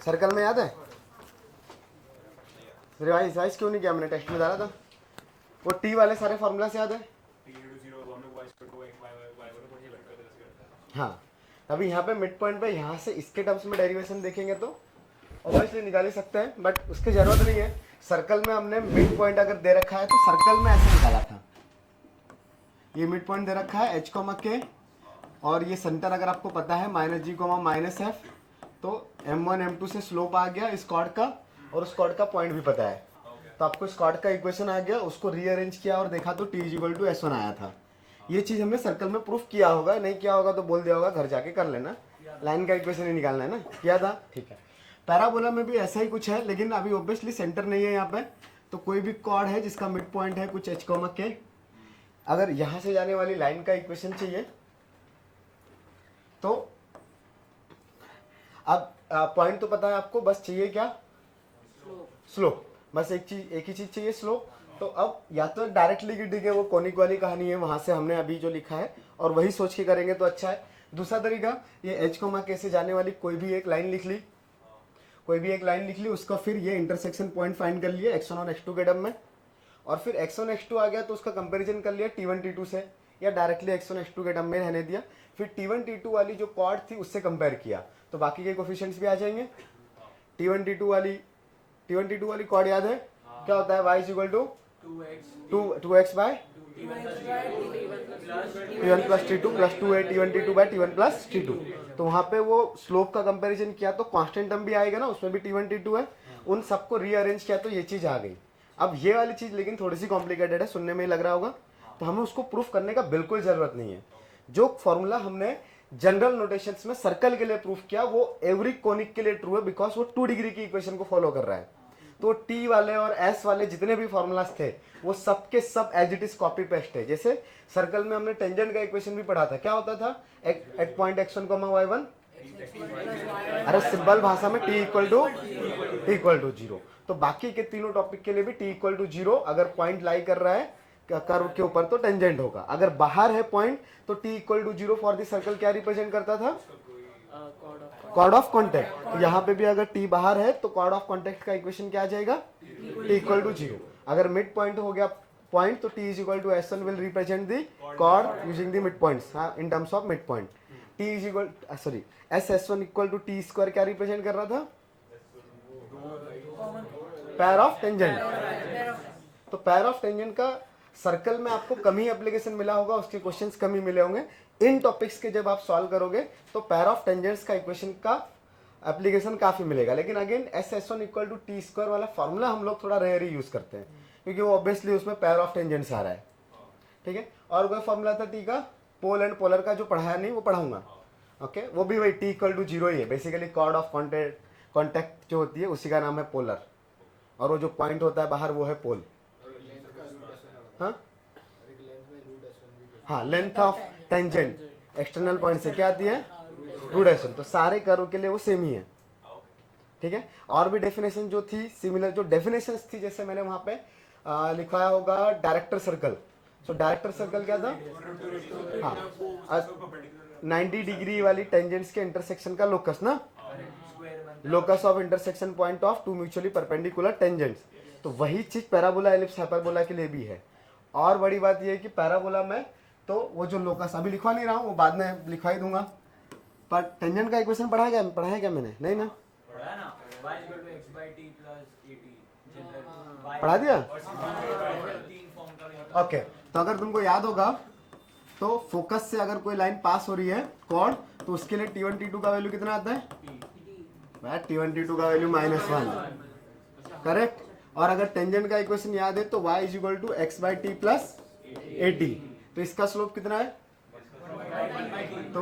Circle में याद है? रिवाइज क्यों नहीं किया मैंने, टेक्स्ट में डाला था। वो टी वाले सारे फॉर्मूला से याद है? हाँ, अभी यहाँ पे मिड पॉइंट पे यहाँ से इसके टर्म्स में डेरिवेशन देखेंगे तो ऑब्वियसली निकाल ही सकते हैं, बट उसकी जरूरत नहीं है। सर्कल में हमने मिड पॉइंट अगर दे रखा है तो सर्कल में ऐसे निकाला था, ये मिड पॉइंट दे रखा है h, k, और ये सेंटर अगर आपको पता है -g, -f, तो m1 m2 से स्लोप आ गया इस कॉर्ड का, और उस कॉर्ड का पॉइंट भी पता है, तो आपको इस कॉर्ड का इक्वेशन आ गया, उसको रीअरेंज किया और देखा तो t = s1 आया था। ये चीज हमने सर्कल में प्रूफ किया होगा, नहीं किया होगा तो बोल दिया होगा, घर जाके कर लेना, लाइन का इक्वेशन ही निकालना है ना, किया था, ठीक है। पैराबोला में भी ऐसा ही कुछ है, लेकिन अभी ऑब्वियसली सेंटर नहीं है यहाँ पे, तो कोई भी कॉर्ड है जिसका मिड पॉइंट है कुछ h, k, अगर यहाँ से जाने वाली लाइन का इक्वेशन चाहिए तो अब पॉइंट तो पता है आपको, बस चाहिए क्या? स्लोप। बस एक ही चीज चाहिए, स्लोप। तो अब या तो डायरेक्टली गिरेंगे, वो कोनिक वाली कहानी है, वहां से हमने अभी जो लिखा है और वही सोच के करेंगे तो अच्छा है। दूसरा तरीका, ये h, k से जाने वाली कोई भी एक लाइन लिख ली, उसका फिर ये इंटरसेक्शन पॉइंट फाइंड कर लिया x1 और x2 के टर्म में, और फिर x1 x2 आ गया तो उसका कंपैरिजन कर लिया t1 t2 से, या डायरेक्टली x1 x2 के टर्म में रहने दिया, फिर t1 t2 वाली जो कॉर्ड थी उससे कंपेयर किया, तो बाकी के कोफिशिएंट्स भी आ जाएंगे। t1 t2 वाली कॉर्ड याद है क्या होता है? y = 2x by t1 plus t2 plus 2a t1 t2 by t1 plus t2। तो वहां पे वो स्लोप का कंपैरिजन किया तो कांस्टेंट टर्म भी आएगा ना, उसमें भी t1 t2 है, उन सबको रीअरेंज किया तो ये चीज आ गई। अब ये वाली चीज लेकिन थोड़ी सी कॉम्प्लिकेटेड है, सुनने में ही लग रहा होगा, तो हमें उसको प्रूफ करने का बिल्कुल जरूरत नहीं है। जो फॉर्मूला हमने जनरल नोटेशंस में सर्कल के लिए प्रूफ किया वो एवरी कोनिक के लिए ट्रू है, बिकॉज वो 2 डिग्री की इक्वेशन को फॉलो कर रहा है। तो टी वाले और एस वाले जितने भी फॉर्मूलाज थे वो सब के सब as it is copy paste है। जैसे सर्कल में हमने टेंजेंट का इक्वेशन भी पढ़ा था, क्या होता था? एट पॉइंट x1, y1, अरे सिंपल भाषा में t = 0। तो बाकी के तीनों टॉपिक के लिए भी t = 0, अगर पॉइंट लाई कर रहा है कर्व के ऊपर तो टेंजेंट होगा, अगर बाहर है पॉइंट तो t = 0 फॉर द सर्कल क्या रिप्रेजेंट करता था? Chord of contact. तो यहाँ पे भी अगर t बाहर है तो कॉर्ड ऑफ कॉन्टेक्ट का इक्वेशन क्या आ जाएगा? t = 0। अगर मिड पॉइंट हो गया पॉइंट तो t = s1 will represent the chord using the mid points, in terms of mid point. s1 = t² क्या रिप्रेजेंट कर रहा था? Pair of tangent. तो पैर ऑफ टेंजेंट का सर्कल में आपको कम ही एप्लीकेशन मिला होगा, उसके क्वेश्चंस कम ही मिले होंगे। इन टॉपिक्स के जब आप सॉल्व करोगे तो पैर ऑफ टेंजेंट्स का इक्वेशन का एप्लीकेशन काफी मिलेगा। लेकिन अगेन s1 = t² वाला फॉर्मूला हम लोग थोड़ा रेयर ही यूज करते हैं, क्योंकि वो ऑब्वियसली उसमें पैर ऑफ टेंजेंट्स आ रहा है, ठीक है। और कोई फॉर्मूला था t का, पोल एंड पोलर का, जो पढ़ाया नहीं वो पढ़ाऊंगा, ओके। वो भी वही t = 0 ही है, बेसिकली कॉर्ड ऑफ कॉन्टेक्ट जो होती है उसी का नाम है पोलर, और वो जो पॉइंट होता है बाहर वो है पोल। हाँ, length of tangent external point से क्या आती है? √s1। तो सारे कर्व के लिए वो सेम ही है, ठीक है। और भी डेफिनेशन जो थी सिमिलर, जो डेफिनेशंस थी, जैसे मैंने वहां पे लिखवाया होगा director circle. So director circle क्या था? हाँ, 90 डिग्री वाली टेंजेंट्स के इंटरसेक्शन का लोकस ना, locus of intersection point of 2 mutually perpendicular tangents. तो वही चीज पैराबोला, एलिप्स, हाइपरबोला के लिए भी है। और बड़ी बात यह है कि पैराबोला में तो वो जो लोकस अभी लिखवा नहीं रहा हूँ, वो बाद में लिखवा ही दूंगा, पर टेंजेंट का इक्वेशन पढ़ा है क्या मैंने? नहीं ना, पढ़ा दिया? ओके। तो अगर तुमको याद होगा तो फोकस से अगर कोई लाइन पास हो रही है कॉर्ड, तो उसके लिए t1 t2 का वैल्यू कितना आता है? t1 t2 का वैल्यू -1, करेक्ट। और अगर टेंजेंट का इक्वेशन याद है तो y = x by t plus at, तो इसका स्लोप कितना है? तो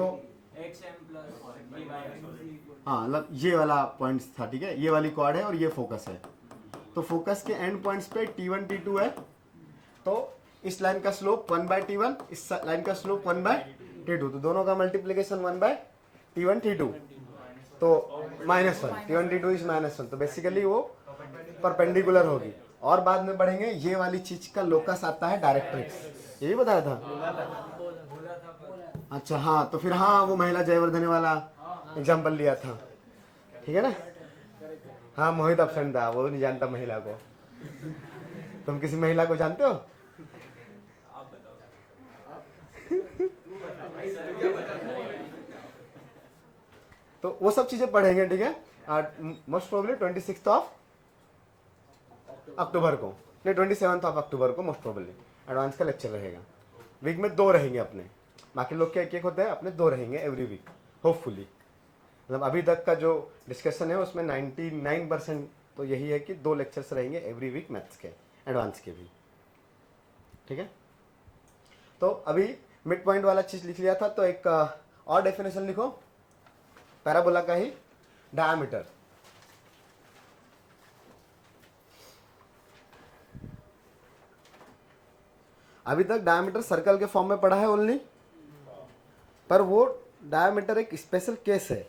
हाँ, मतलब ये वाला पॉइंट्स था, ठीक है, ये वाली कॉर्ड है और ये फोकस है। तो फोकस के एंड पॉइंट्स पे t1 t2 है, तो इस लाइन का स्लोप 1/t1, इस लाइन का स्लोप 1/t2, तो दोनों का मल्टीप्लीकेशन 1/t1 t2, तो -1, t1 t2 इज -1, तो बेसिकली वो परपेंडिकुलर होगी। और बाद में बढ़ेंगे, ये वाली चीज का लोकस आता है डायरेक्ट्रिक्स, यही बताया था। अच्छा हाँ, तो फिर हाँ, वो महिला जयवर्धने वाला एग्जाम्पल लिया था, ठीक है ना। हाँ मोहित अब्सेंट था, वो नहीं जानता महिला को। तुम किसी महिला को जानते हो? तो वो सब चीजें पढ़ेंगे, ठीक है। मोस्ट प्रोबेबली 26 अक्टूबर को, नहीं 27 अक्टूबर को मोस्ट प्रोबेबली एडवांस का लेक्चर रहेगा। वीक में 2 रहेंगे अपने, बाकी लोग के एक होते हैं, अपने 2 रहेंगे एवरी वीक होपफुली। मतलब अभी तक का जो डिस्कशन है उसमें 99% तो यही है कि 2 लेक्चर्स रहेंगे एवरी वीक मैथ्स के, एडवांस के भी, ठीक है। तो अभी मिड पॉइंट वाला चीज लिख लिया था, तो एक और डेफिनेशन लिखो पैराबोला का ही, डायमीटर। अभी तक डायमीटर सर्कल के फॉर्म में पढ़ा है ओनली, पर वो डायमीटर एक स्पेशल केस है।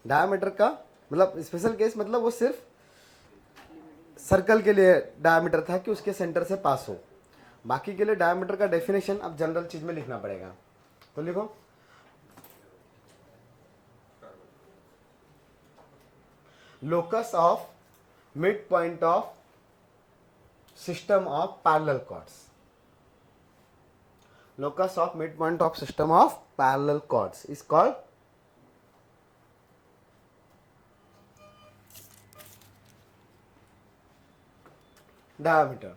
डायमीटर का मतलब स्पेशल केस, मतलब वो सिर्फ सर्कल के लिए डायमीटर था कि उसके सेंटर से पास हो। बाकी के लिए डायमीटर का डेफिनेशन अब जनरल चीज में लिखना पड़ेगा। तो लिखो locus of mid point of system of parallel chords. Locus of midpoint of system of parallel chords is called diameter.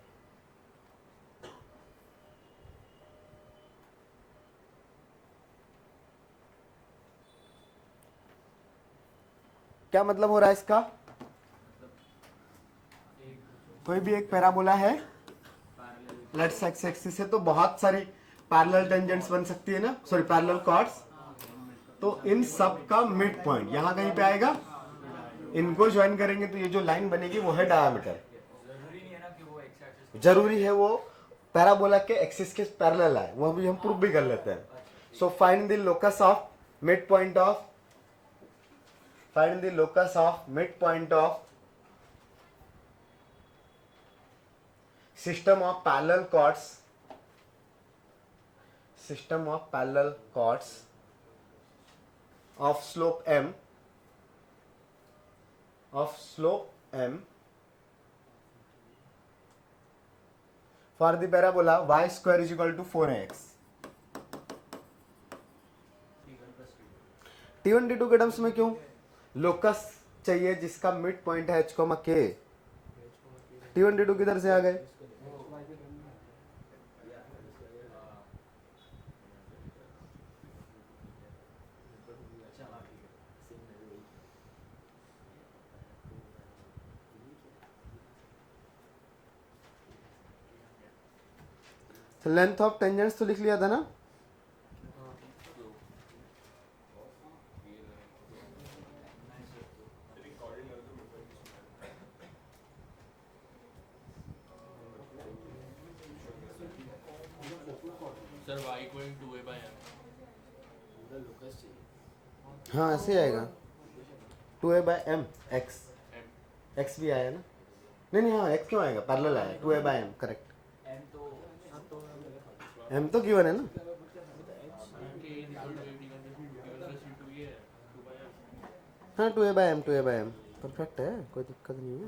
क्या मतलब हो रहा है इसका? कोई भी एक पैराबोला है, लेट्स एक्स एक्सिस से, तो बहुत सारी पैरेलल टेंजेंट्स बन सकती है ना, सॉरी पैरेलल कॉर्ड्स। तो इन सब का मिड पॉइंट यहां कहीं पे आएगा, इनको ज्वाइन करेंगे तो ये जो लाइन बनेगी वो है डायमीटर। जरूरी है वो पैराबोला के एक्सिस के पैरेलल आए, वो भी हम प्रूव भी कर लेते हैं। So find the locus of mid point of, find the locus of mid point of system of parallel chords, system of parallel chords of slope m, of slope m for the parabola y square is equal to 4x। T1 T2 के terms में क्यों? Locus चाहिए जिसका mid point है h, k। T1 T2 किधर से आ गए? Length of tangents तो लिख लिया था ना? Sir y equal to 2a by m। हाँ ऐसे ही आएगा, 2a/m x, x भी आया ना? नहीं नहीं, हाँ x क्यों आएगा, पैरेलल आया, 2a/m करेक्ट। m तो गिवन है ना। हाँ 2a/m, 2a/m परफेक्ट है, कोई दिक्कत नहीं है।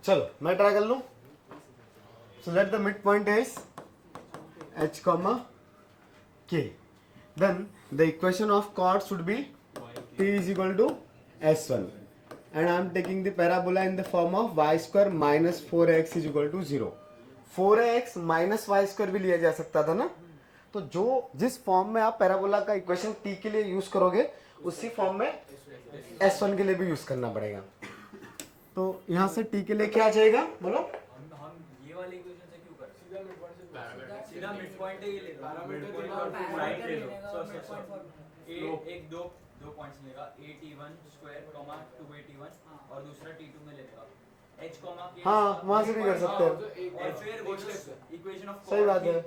चलो मैं ट्राई कर लूं। So let the mid point is h, k, then the equation of chord should be t is equal to s1 and I am taking the parabola in the form of y square minus 4x is equal to 0। 4x minus y square भी लिया जा सकता था ना, तो जो जिस form में आप पैराबोला का इक्वेशन t के लिए यूज करोगे उसी फॉर्म में s1 के लिए भी यूज करना पड़ेगा। तो यहाँ से t के लिए क्या आ जाएगा बोलो? हम ये वाली इक्वेशन से क्यों कर रहे हैं? सीधा मिड पॉइंट ही ले लो, मिड पॉइंट और पॉइंट ले लो। एक दो पॉइंट्स लेगा, a_t1 स्क्वायर, 2a_t1 और दूसरा t2 में लेगा h, k। हाँ वहां से भी कर सकते हैं, और फिर इक्वेशन ऑफ सही बात है।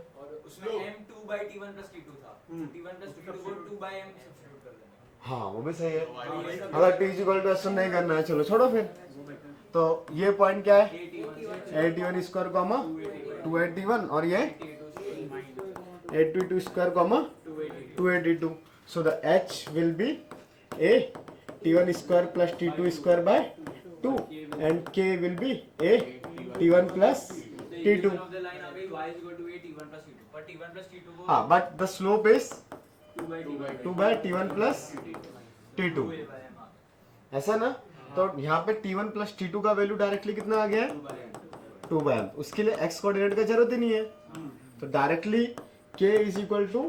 उसमें m2/t1 + t2 था, t1 + t2 को 2/m सब्स्टिट्यूट कर देंगे। हाँ वो भी सही है। अगर t इक्वल टू s1 नहीं करना है, चलो छोड़ो फिर। तो ये पॉइंट क्या है? a_t1 स्क्वायर, 2a_t1 और ये a_t2 square, 2a_t2। So the h will be a t1 square plus t2 square by 2 and k will be a t1 plus The t2. equation of the line आ गई y is equal to a t1 plus t2. पर t1 plus t2 को हाँ, but the slope is 2 by 2 by t1 plus t2. 2a by m आ गया। ऐसा ना, तो यहाँ पे t1 प्लस t2 का वैल्यू डायरेक्टली कितना आ गया है 2 by m। 2 bye m। उसके लिए x कोऑर्डिनेट का जरूरत ही नहीं है, तो directly k is equal to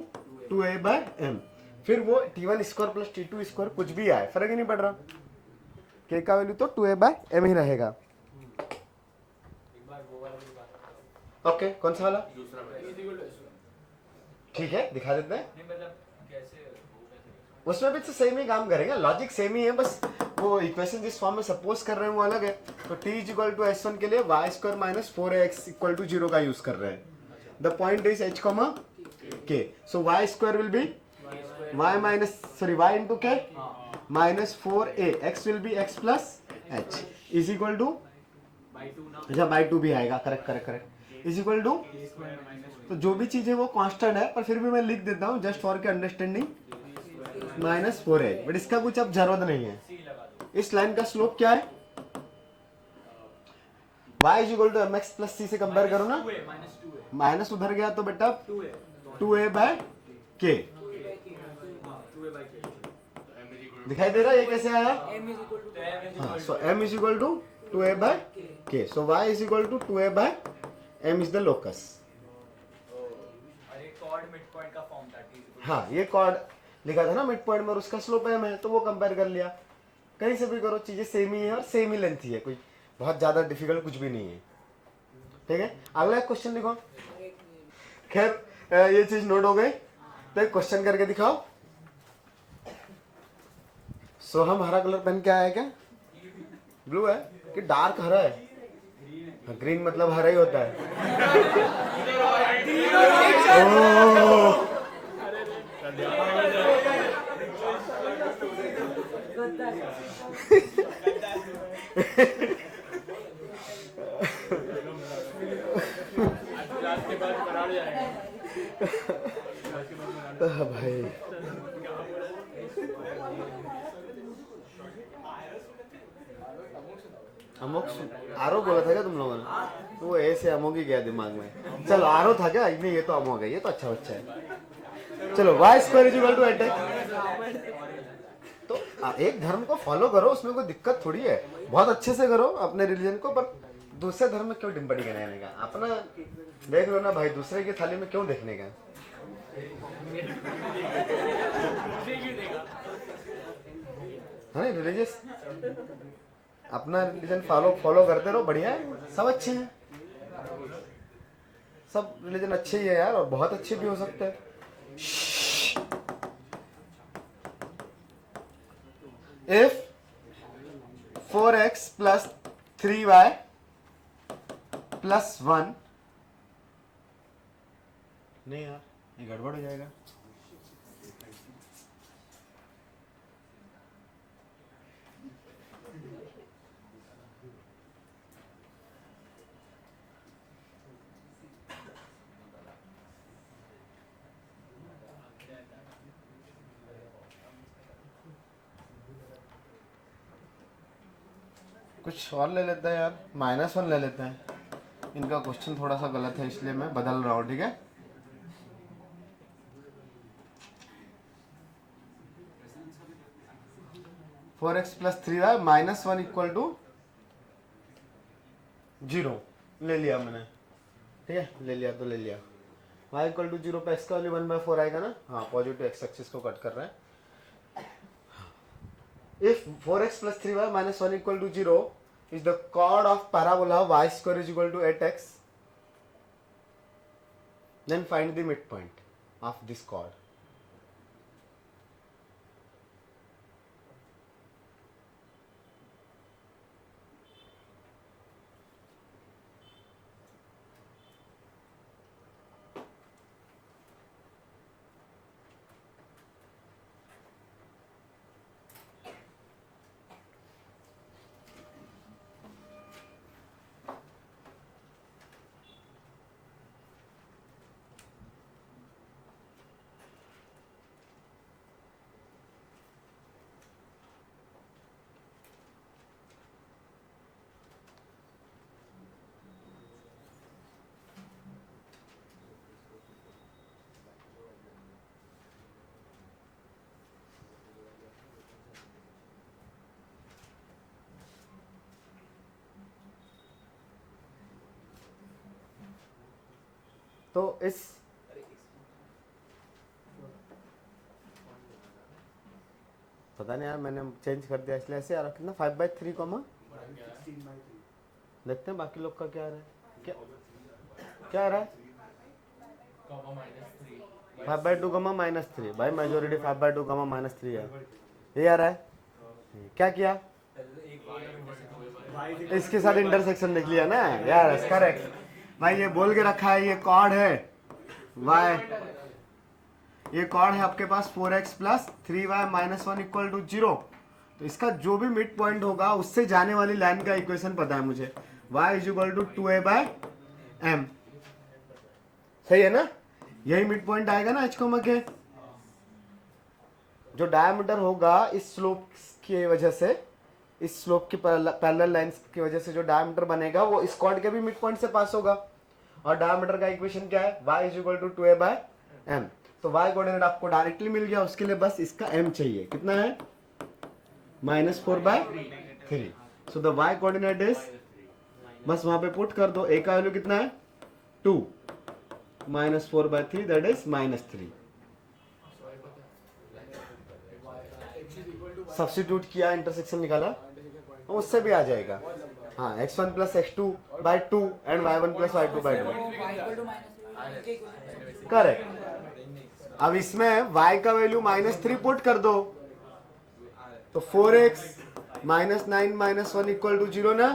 2a by m। फिर वो t1 square plus t2 square कुछ भी आए फर्क ही नहीं पड़ रहा, k का वैल्यू तो 2a बाय m ही रहेगा। एक बार वो वाला भी बात ओके, कौन सा वाला? दूसरा ठीक है, दिखा देते हैं। नहीं मतलब कैसे वो कैसे उसमें भी तो सेम ही काम करेंगे, लॉजिक सेम ही है, बस वो इक्वेशन जिस फॉर्म में सपोज कर रहे हैं वो अलग है। तो t is equal to s1 के लिए y square minus 4x equal to 0 का यूज कर रहे हैं। The point is h comma k, so y square will be y minus y into k minus 4a, x will be x plus h is equal to by 2 ना अच्छा by 2 भी आएगा, correct correct correct, is equal to, a square minus तो जो भी चीज है वो कांस्टेंट है, पर फिर भी मैं लिख देता हूँ जस्ट फॉर के अंडरस्टैंडिंग माइनस 4a, बट इसका कुछ अब जरूरत नहीं है। c लगा दो। इस लाइन का स्लोप क्या है? y is equal to mx plus c से कंपेयर करो ना, 2a माइनस 2a माइनस उधर गया तो बेटा 2a 2a by k 2a by k। दिखाई दे रहा है ये कैसे आया? m is equal to m is हाँ, equal so m is equal to 2a by k, so y is equal to 2a by m is the locus. to और एक chord mid point का फॉर्म था t is equal हाँ, ये cord लिखा था ना मिड पॉइंट में और उसका स्लोप m है, तो वो कंपेयर कर लिया। कहीं से भी करो, चीजें सेम ही है और सेम ही लेंथ ही है, कोई बहुत ज्यादा डिफिकल्ट कुछ भी नहीं है। ठीक है, अगला क्वेश्चन लिखो। खैर ये चीज नोट हो गई, तो एक क्वेश्चन करके दिखाओ। सोहम हरा कलर पहन के आया है क्या? ब्लू है कि डार्क हरा है? ग्रीन मतलब हरा ही होता है। ओह, क्लास के बाद करार जाएगा। भाई अमोक आरो बोला था क्या तुम लोगों ने? तो वो ऐसे अमोक ही गया दिमाग में। चलो आरो था क्या? नहीं, ये तो अमोक है, ये तो अच्छा बच्चा है। चलो y square is equal to 8x। तो एक धर्म को फॉलो करो, उसमें कोई दिक्कत थोड़ी है, बहुत अच्छे से करो अपने रिलीजन को, पर दूसरे धर्म में क्यों डिम्पटी कराने का? अपना देख लो ना भाई, दूसरे की थाली में क्यों देखने का? है रिलीजियस, अपना रिलीजन फॉलो करते रहो, बढ़िया है, सब अच्छे हैं, सब रिलीजन अच्छे ही है यार, और बहुत अच्छे भी हो सकते हैं। If 4x plus 3y plus 1, नहीं यार ये गड़बड़ हो जाएगा। कुछ और ले लेते हैं यार, -1 ले लेते हैं। इनका क्वेश्चन थोड़ा सा गलत है, इसलिए मैं बदल रहा हूँ, ठीक है। Four x plus 3y -1 equal to 0 ले लिया मैंने, ठीक है, ले लिया तो ले लिया। y इक्वल टू 0 पे x का वैल्यू 1/4 आएगा ना, हाँ पॉजिटिव x एक्सिस को कट कर रहा है। If 4x plus 3y minus 1 equal to 0 is the chord of parabola y square is equal to 8x, then find the midpoint of this chord. तो इस पता नहीं यार, मैंने चेंज कर दिया इसलिए ऐसे आ रहा। कितना 5/3 कॉमा, देखते हैं बाकी लोग का क्या आ रहा है। क्या क्या आ रहा है? Comma -3 5/2 comma -3। भाई मेजोरिटी 5/2 कॉमा -3 है, ये आ रहा है। क्या किया? इसके साथ इंटरसेक्शन देख लिया ना यार, करेक्ट। भाई ये बोल के रखा है, ये कॉर्ड है y, ये कॉर्ड है आपके पास 4x plus 3y minus 1 equal to 0। तो इसका जो भी मिड पॉइंट होगा उससे जाने वाली लाइन का इक्वेशन पता है मुझे, y is equal to 2a/m। सही है ना? यही मिड पॉइंट आएगा ना h को के। जो डायमीटर होगा इस स्लोप की वजह से, इस स्लोप की पैरेलल लाइंस की वजह से जो डायमीटर बनेगा वो इस कॉर्ड के भी मिड पॉइंट से पास होगा। और डायमीटर का इक्वेशन क्या है? y is equal to 2a/m। तो y कोऑर्डिनेट आपको डायरेक्टली मिल गया, उसके लिए बस इसका m चाहिए। कितना है? -4/3। So the y coordinate is, बस वहां पे पुट कर दो। a का वैल्यू कितना है? 2 -4/3 दैट इज -3। सब्स्टिट्यूट किया, इंटरसेक्शन निकाला, उससे भी आ जाएगा। हाँ, x1 plus x2/2 and y1 plus y2/2। Correct. अब इसमें y का वैल्यू -3 पुट कर दो, तो 4x -9 - 1 इक्वल टू 0 ना।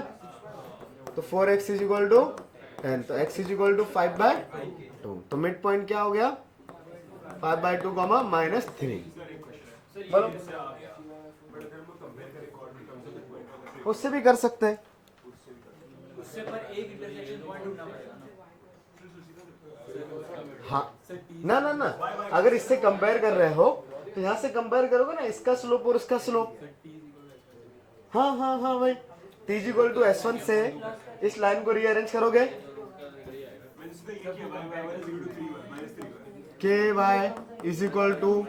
तो 4x इज इक्वल टू 10, तो x इज इक्वल टू 5/2। तो मिड पॉइंट क्या हो गया? 5/2 कॉमा -3। बोलो, उससे भी कर सकते हैं। उससे पर एक इंटरसेक्शन पॉइंट ढूंढना पड़ेगा ना। हाँ ना ना ना, अगर इससे कंपेयर कर रहे हो तो यहाँ से कंपेयर करोगे ना, इसका स्लोप और उसका स्लोप। हाँ हाँ हाँ भाई, t इक्वल टू s1 से इस लाइन को रीअरेंज करोगे, ky is equal to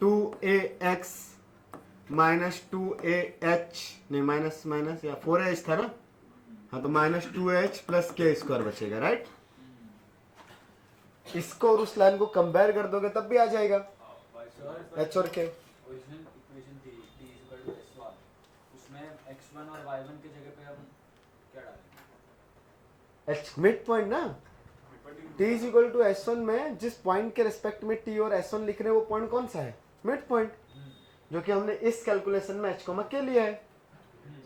2ax minus 2ah, नहीं माइनस माइनस या 4h था ना। हाँ, तो -2h प्लस k स्क्वायर बचेगा, राइट। इसको और उस लाइन को कंपेयर कर दोगे तब भी आ जाएगा h और k। ओरिजिनल इक्वेशन थी t इक्वल टू s1, उसमें x1 और y1 की जगह पे हम क्या डालेंगे? h मिड पॉइंट ना। t is equal to s1 में जिस पॉइंट के रिस्पेक्ट में t और s1 लिख रहे हैं वो पॉइंट कौन सा है? मिड पॉइंट, जो कि हमने इस कैलकुलेशन में h, k लिया है।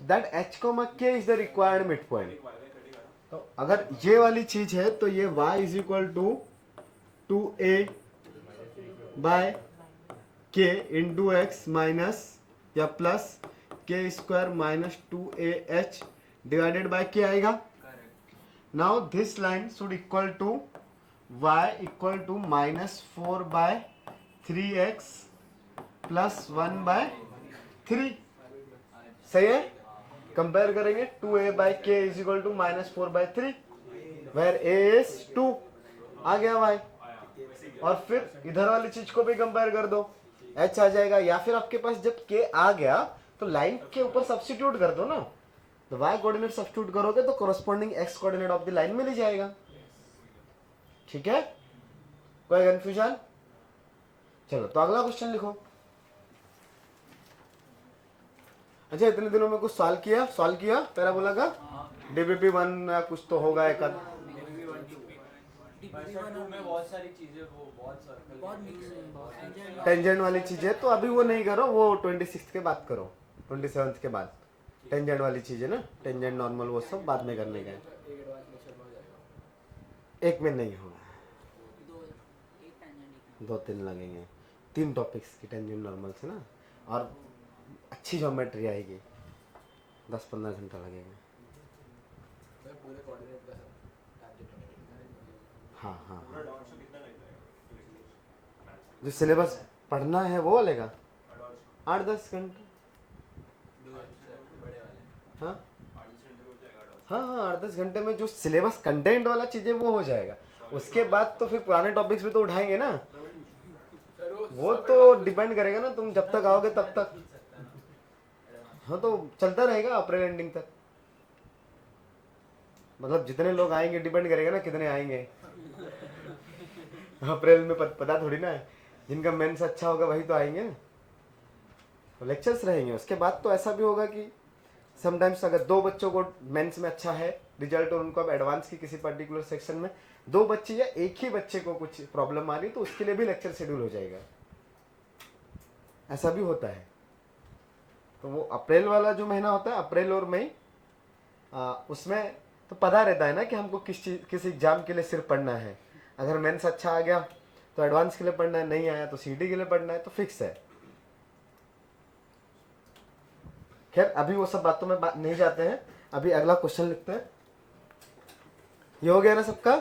That h, k is the required mid point. तो अगर ये वाली चीज है तो ये y is equal to 2a/k into x minus या plus k square minus 2ah divided by k आएगा। Now this line should equal to y equal to -4/3x plus 1/3। सही है? कंपेयर करेंगे 2a/k is equal to -4/3 where a is 2, आ गया y। और फिर इधर वाली चीज को भी कंपेयर कर दो, h आ जाएगा। या फिर आपके पास जब k आ गया तो लाइन के ऊपर सब्स्टिट्यूट कर दो ना, तो y कोऑर्डिनेट सब्स्टिट्यूट करोगे तो corresponding x coordinate of the line मिल ही जाएगा। ठीक है? कोई कंफ्यूजन? चलो तो अगला क्वेश्चन लिखो। अच्छा, इतने दिनों में कुछ सॉल्व किया पैराबोला का? डीबीपी 1 या कुछ तो होगा एक आध। में बहुत सारी चीजें, वो बहुत सर्कल, टेंजेंट वाली चीजें तो अभी वो नहीं करो, वो 26 के बाद करो, 27 के बाद। टेंजेंट वाली चीजें ना, टेंजेंट नॉर्मल वो सब बाद में करने का है, एक में नहीं होगा, 2-3 लगेंगे। 3 टॉपिक्स की टेंजेंट नॉर्मल से ना, और अच्छी ज्योमेट्री आएगी, 10-15 घंटा लगेगा। हाँ हाँ हाँ, जो सिलेबस पढ़ना है वो वालेगा 8-10 घंटे। हाँ हाँ हाँ, 8-10 घंटे में जो सिलेबस कंटेंट वाला चीजें वो हो जाएगा। उसके बाद तो फिर पुराने टॉपिक्स भी तो उठाएंगे ना, वो तो डिपेंड करेगा ना तुम जब तक आओगे तब तक। हाँ, तो चलता रहेगा अप्रैल एंडिंग तक। मतलब जितने लोग आएंगे डिपेंड करेगा ना कितने आएंगे। अप्रैल में पता थोड़ी ना है, जिनका मेंस अच्छा होगा वही तो आएंगे ना। तो लेक्चर्स रहेंगे। उसके बाद तो ऐसा भी होगा कि समटाइम्स अगर 2 बच्चों को मेंस में अच्छा है रिजल्ट और उनको अब एडवांस की किसी पर्टिकुलर सेक्शन में 2 बच्चे या एक ही बच्चे को कुछ प्रॉब्लम आ रही तो उसके लिए भी लेक्चर शेड्यूल हो जाएगा, ऐसा भी होता है। तो वो अप्रैल वाला जो महीना होता है, अप्रैल और मई, उसमें तो पता रहता है ना कि हमको किस एग्जाम के लिए सिर्फ पढ़ना है। अगर मेंस अच्छा आ गया तो एडवांस के लिए पढ़ना है, नहीं आया तो सीटी के लिए पढ़ना है, तो फिक्स है। खैर अभी वो सब बातों में नहीं जाते हैं, अभी अगला क्वेश्चन लिखते हैं। ये हो गया ना सबका?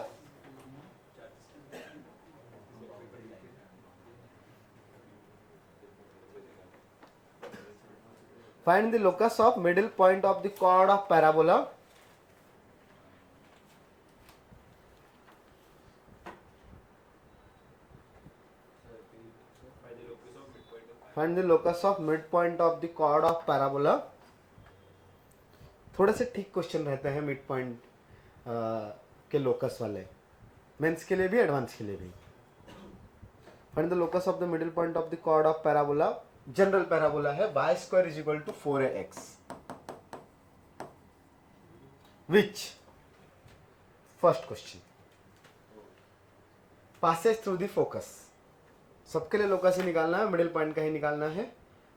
Find the locus of middle point of the chord of parabola. Find the locus of mid point of the chord of parabola. थोड़े से ठीक क्वेश्चन रहते हैं मिड पॉइंट के लोकस वाले, मेंस के लिए भी एडवांस के लिए भी। Find the locus of the middle point of the chord of parabola. General parabola है y square is equal to 4ax, which first question passes through the focus. सबके लिए लोकस ही निकालना है, मिडिल पॉइंट का ही निकालना है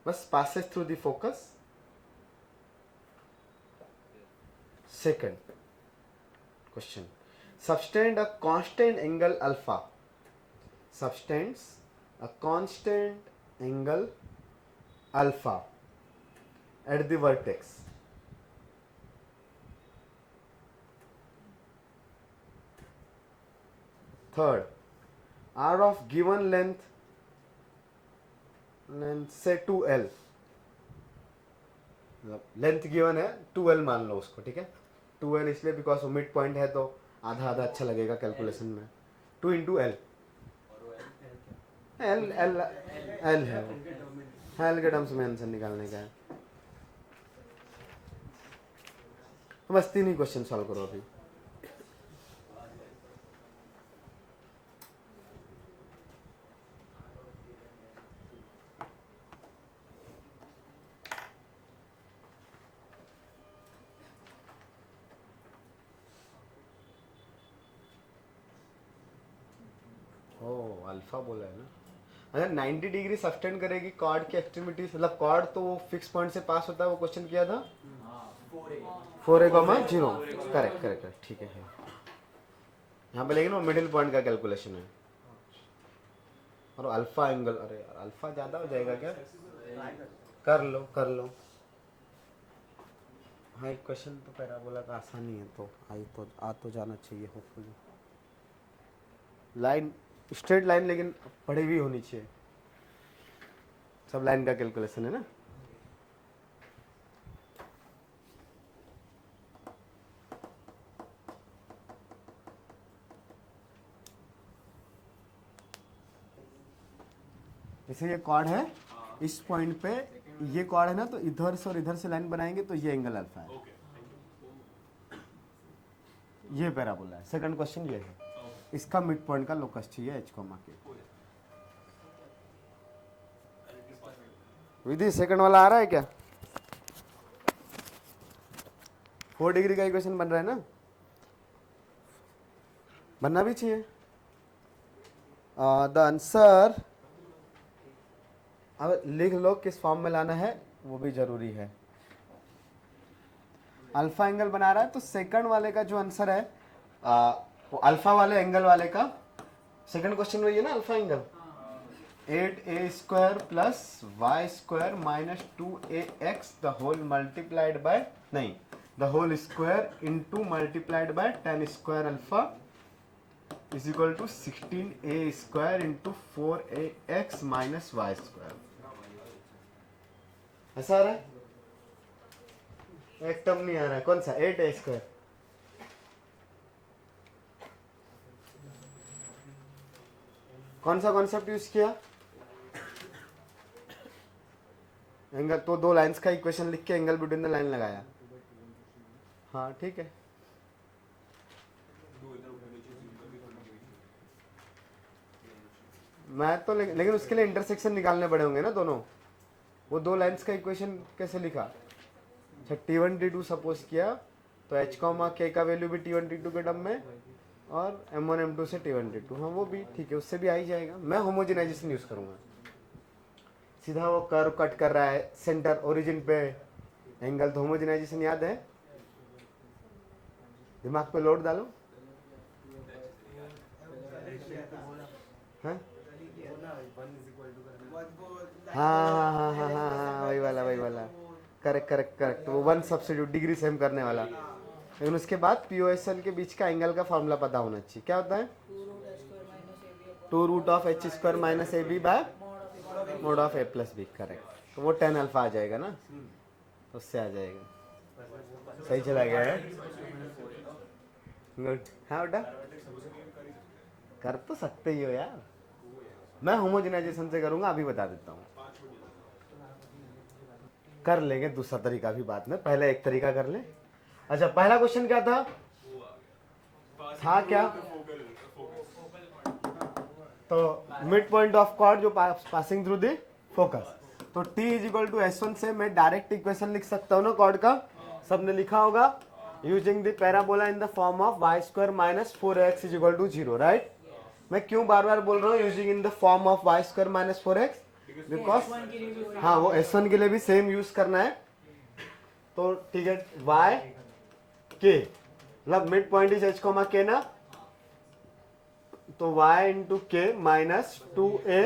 बस। Passes through the focus. Second question, subtend a constant angle alpha. Subtends a constant angle alpha at the vertex. Third, are of given length से 2l, length given है 2l मान लो उसको, ठीक है। 2l इसलिए बिकॉज वो मिड पॉइंट है तो आधा आधा अच्छा लगेगा कैलकुलेशन में। 2 into L, L L L है वो, एल के टर्म्स में आंसर निकालने का है। तो बस 3 ही क्वेश्चन सॉल्व करो अभी। अल्फा बोला है ना। अगर 90 डिग्री सस्टेन करेगी कॉर्ड की एक्सट्रीमिटी, मतलब कॉर्ड तो वो फिक्स पॉइंट से पास होता है, वो क्वेश्चन किया था 4a, 0। करेक्ट करेक्ट, ठीक है। यहाँ पे लेकिन वो मिडिल पॉइंट का कैलकुलेशन है। और अल्फा एंगल, अरे अल्फा ज़्यादा हो जाएगा क्या? कर लो। हाँ एक क्वेश्चन तो पैराबोला का आसानी है, तो आ तो जाना चाहिए होपफुली। लाइन स्ट्रेट लाइन लेकिन पढ़ी हुई होनी चाहिए, सब लाइन का कैलकुलेशन है ना। जैसे ये कॉर्ड है, इस पॉइंट पे ये कॉर्ड है ना, तो इधर से और इधर से लाइन बनाएंगे तो ये एंगल अल्फा है। ये पैराबोला है। सेकंड क्वेश्चन ये है, इसका मिड पॉइंट का लोकस चाहिए एच कॉमा के। विधि सेकंड वाला आ रहा है क्या? 4 डिग्री का इक्वेशन बन रहा है ना, बनना भी चाहिए। द आंसर अब लिख लो, किस फॉर्म में लाना है वो भी जरूरी है। अल्फा एंगल बना रहा है तो सेकंड वाले का जो आंसर है वो अल्फा वाले एंगल वाले का सेकंड क्वेश्चन वही है ना, alpha angle 8a square plus y square minus 2ax the whole multiplied by, नहीं the whole square into multiplied by tan square alpha is equal to 16a square into 4ax minus Y square. ऐसा आ रहा है? एक term नहीं आ रहा है, कौन सा? 8a square. कौन सा कॉन्सेप्ट यूज किया? एंगल तो 2 लाइंस का इक्वेशन लिख के एंगल बिटवीन द लाइन लगाया। हाँ ठीक है, मैं तो लेकिन उसके लिए इंटरसेक्शन निकालने पड़े होंगे ना दोनों। वो दो लाइंस का इक्वेशन कैसे लिखा? अच्छा T1 T2 सपोज किया तो h कॉमा k का वैल्यू भी T1 T2 के टर्म में और M1 M2 से T1 T2, हाँ वो भी ठीक है, उससे भी आ ही जाएगा। मैं होमोजेनाइजेशन यूज करूंगा। सीधा वो कर्व कट कर रहा है सेंटर ओरिजिन पे एंगल, तो होमोजेनाइजेशन याद है? दिमाग पे लोड डालो। हाँ हाँ वही वाला करेक्ट वो वन सब्स्टिट्यूट डिग्री सेम करने वाला। लेकिन उसके बाद POSL के बीच का एंगल का फॉर्मूला पता होना चाहिए। क्या होता है? 2 root of h square minus AB by mod of A plus B। Correct, तो वो tan अल्फा आ जाएगा ना, तो उससे आ जाएगा। सही चला गया है, गुड। हाँ बेटा कर तो सकते ही हो यार। मैं होमोजेनाइजेशन से करूंगा, अभी बता देता हूँ। कर लेंगे दूसरा तरीका भी बाद में, पहले एक तरीका कर ले। अच्छा पहला क्वेश्चन क्या था? क्या? तो मिड पॉइंट ऑफ कॉर्ड जो पासिंग थ्रू द फोकस, तो t is equal to S1 से मैं डायरेक्ट इक्वेशन लिख सकता हूँ ना कॉर्ड का, सबने लिखा होगा, using the parabola in the form of y square minus 4x is equal to 0, right? मैं क्यों बार बार बोल रहा हूँ using in the form of y square minus 4x? Because हाँ वो S1 के लिए भी सेम यूज करना है। तो ठीक है, y k मतलब mid point is h comma k ना, तो y into k minus 2a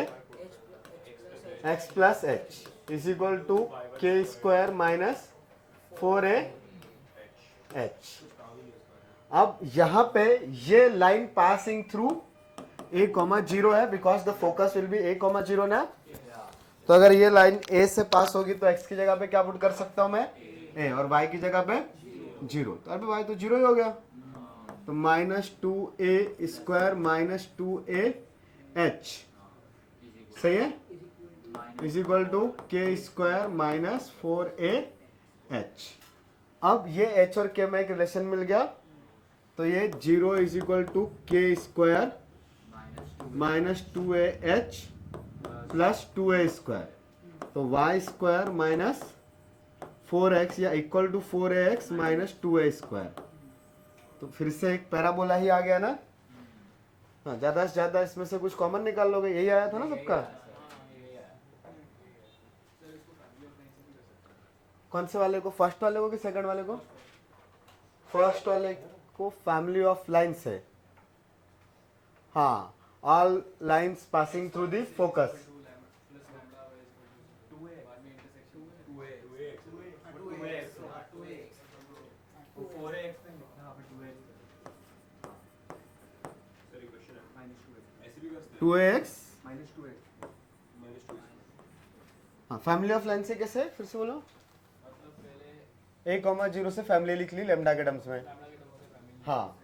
x plus h is equal to k square minus 4a h। अब यहां पे ये line passing through a comma 0 है, because the focus will be a comma 0 ना। तो अगर ये लाइन a से पास होगी तो x की जगह पे क्या पुट कर सकता हूं मैं? a, और y की जगह पे 0, तो अभी y तो 0 ही हो गया। तो minus 2a square minus 2a h सही है, is equal to k square minus 4a h। अब ये h और k में एक रिलेशन मिल गया, तो ये 0 is equal to k square minus 2a h plus 2a square, तो y स्क्वायर माइनस 4x या equal to 4ax minus 2a square. तो फिर से एक पैराबोला ही आ गया ना। हाँ ज्यादा से ज्यादा इसमें से कुछ कॉमन निकाल लोगे, यही आया था ना सबका। कौन से वाले को? फर्स्ट वाले को कि सेकंड वाले को? फर्स्ट वाले को फैमिली ऑफ लाइन्स है। हाँ, all lines passing through the focus. Two x हाँ, फैमिली ऑफ लाइन से कैसे? फिर से बोलो। a कॉमा 0 से फैमिली लिख ली लेमडा के टर्म्स में। हाँ,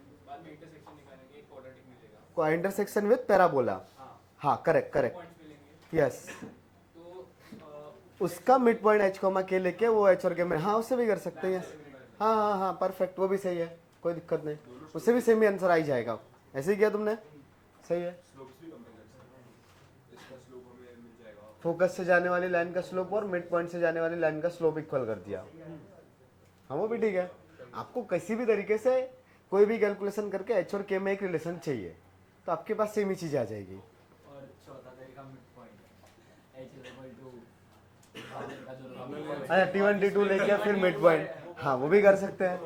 को इंटरसेक्शन विद पैराबोला। हाँ करेक्ट यस। उसका mid point h comma k लेके वो h और k में, हाँ उससे भी कर सकते हैं। हाँ परफेक्ट, वो भी सही है, कोई दिक्कत नहीं, उससे भी सेम ही आंसर आ ही जाएगा। ऐसे ही किया तुमने, सही है। फोकस से जाने वाली लाइन का स्लोप और मिड पॉइंट से जाने वाली लाइन का स्लोप इक्वल कर दिया। हाँ वो भी ठीक है। आपको किसी भी तरीके से कोई भी कैलकुलेशन करके h और k में एक रिलेशन चाहिए, तो आपके पास सेम ही चीज आ जाएगी। और चौथा तरीका मिड पॉइंट अच्छा T1 T2 लेके फिर मिड पॉइंट, हाँ वो भी कर सकते हैं।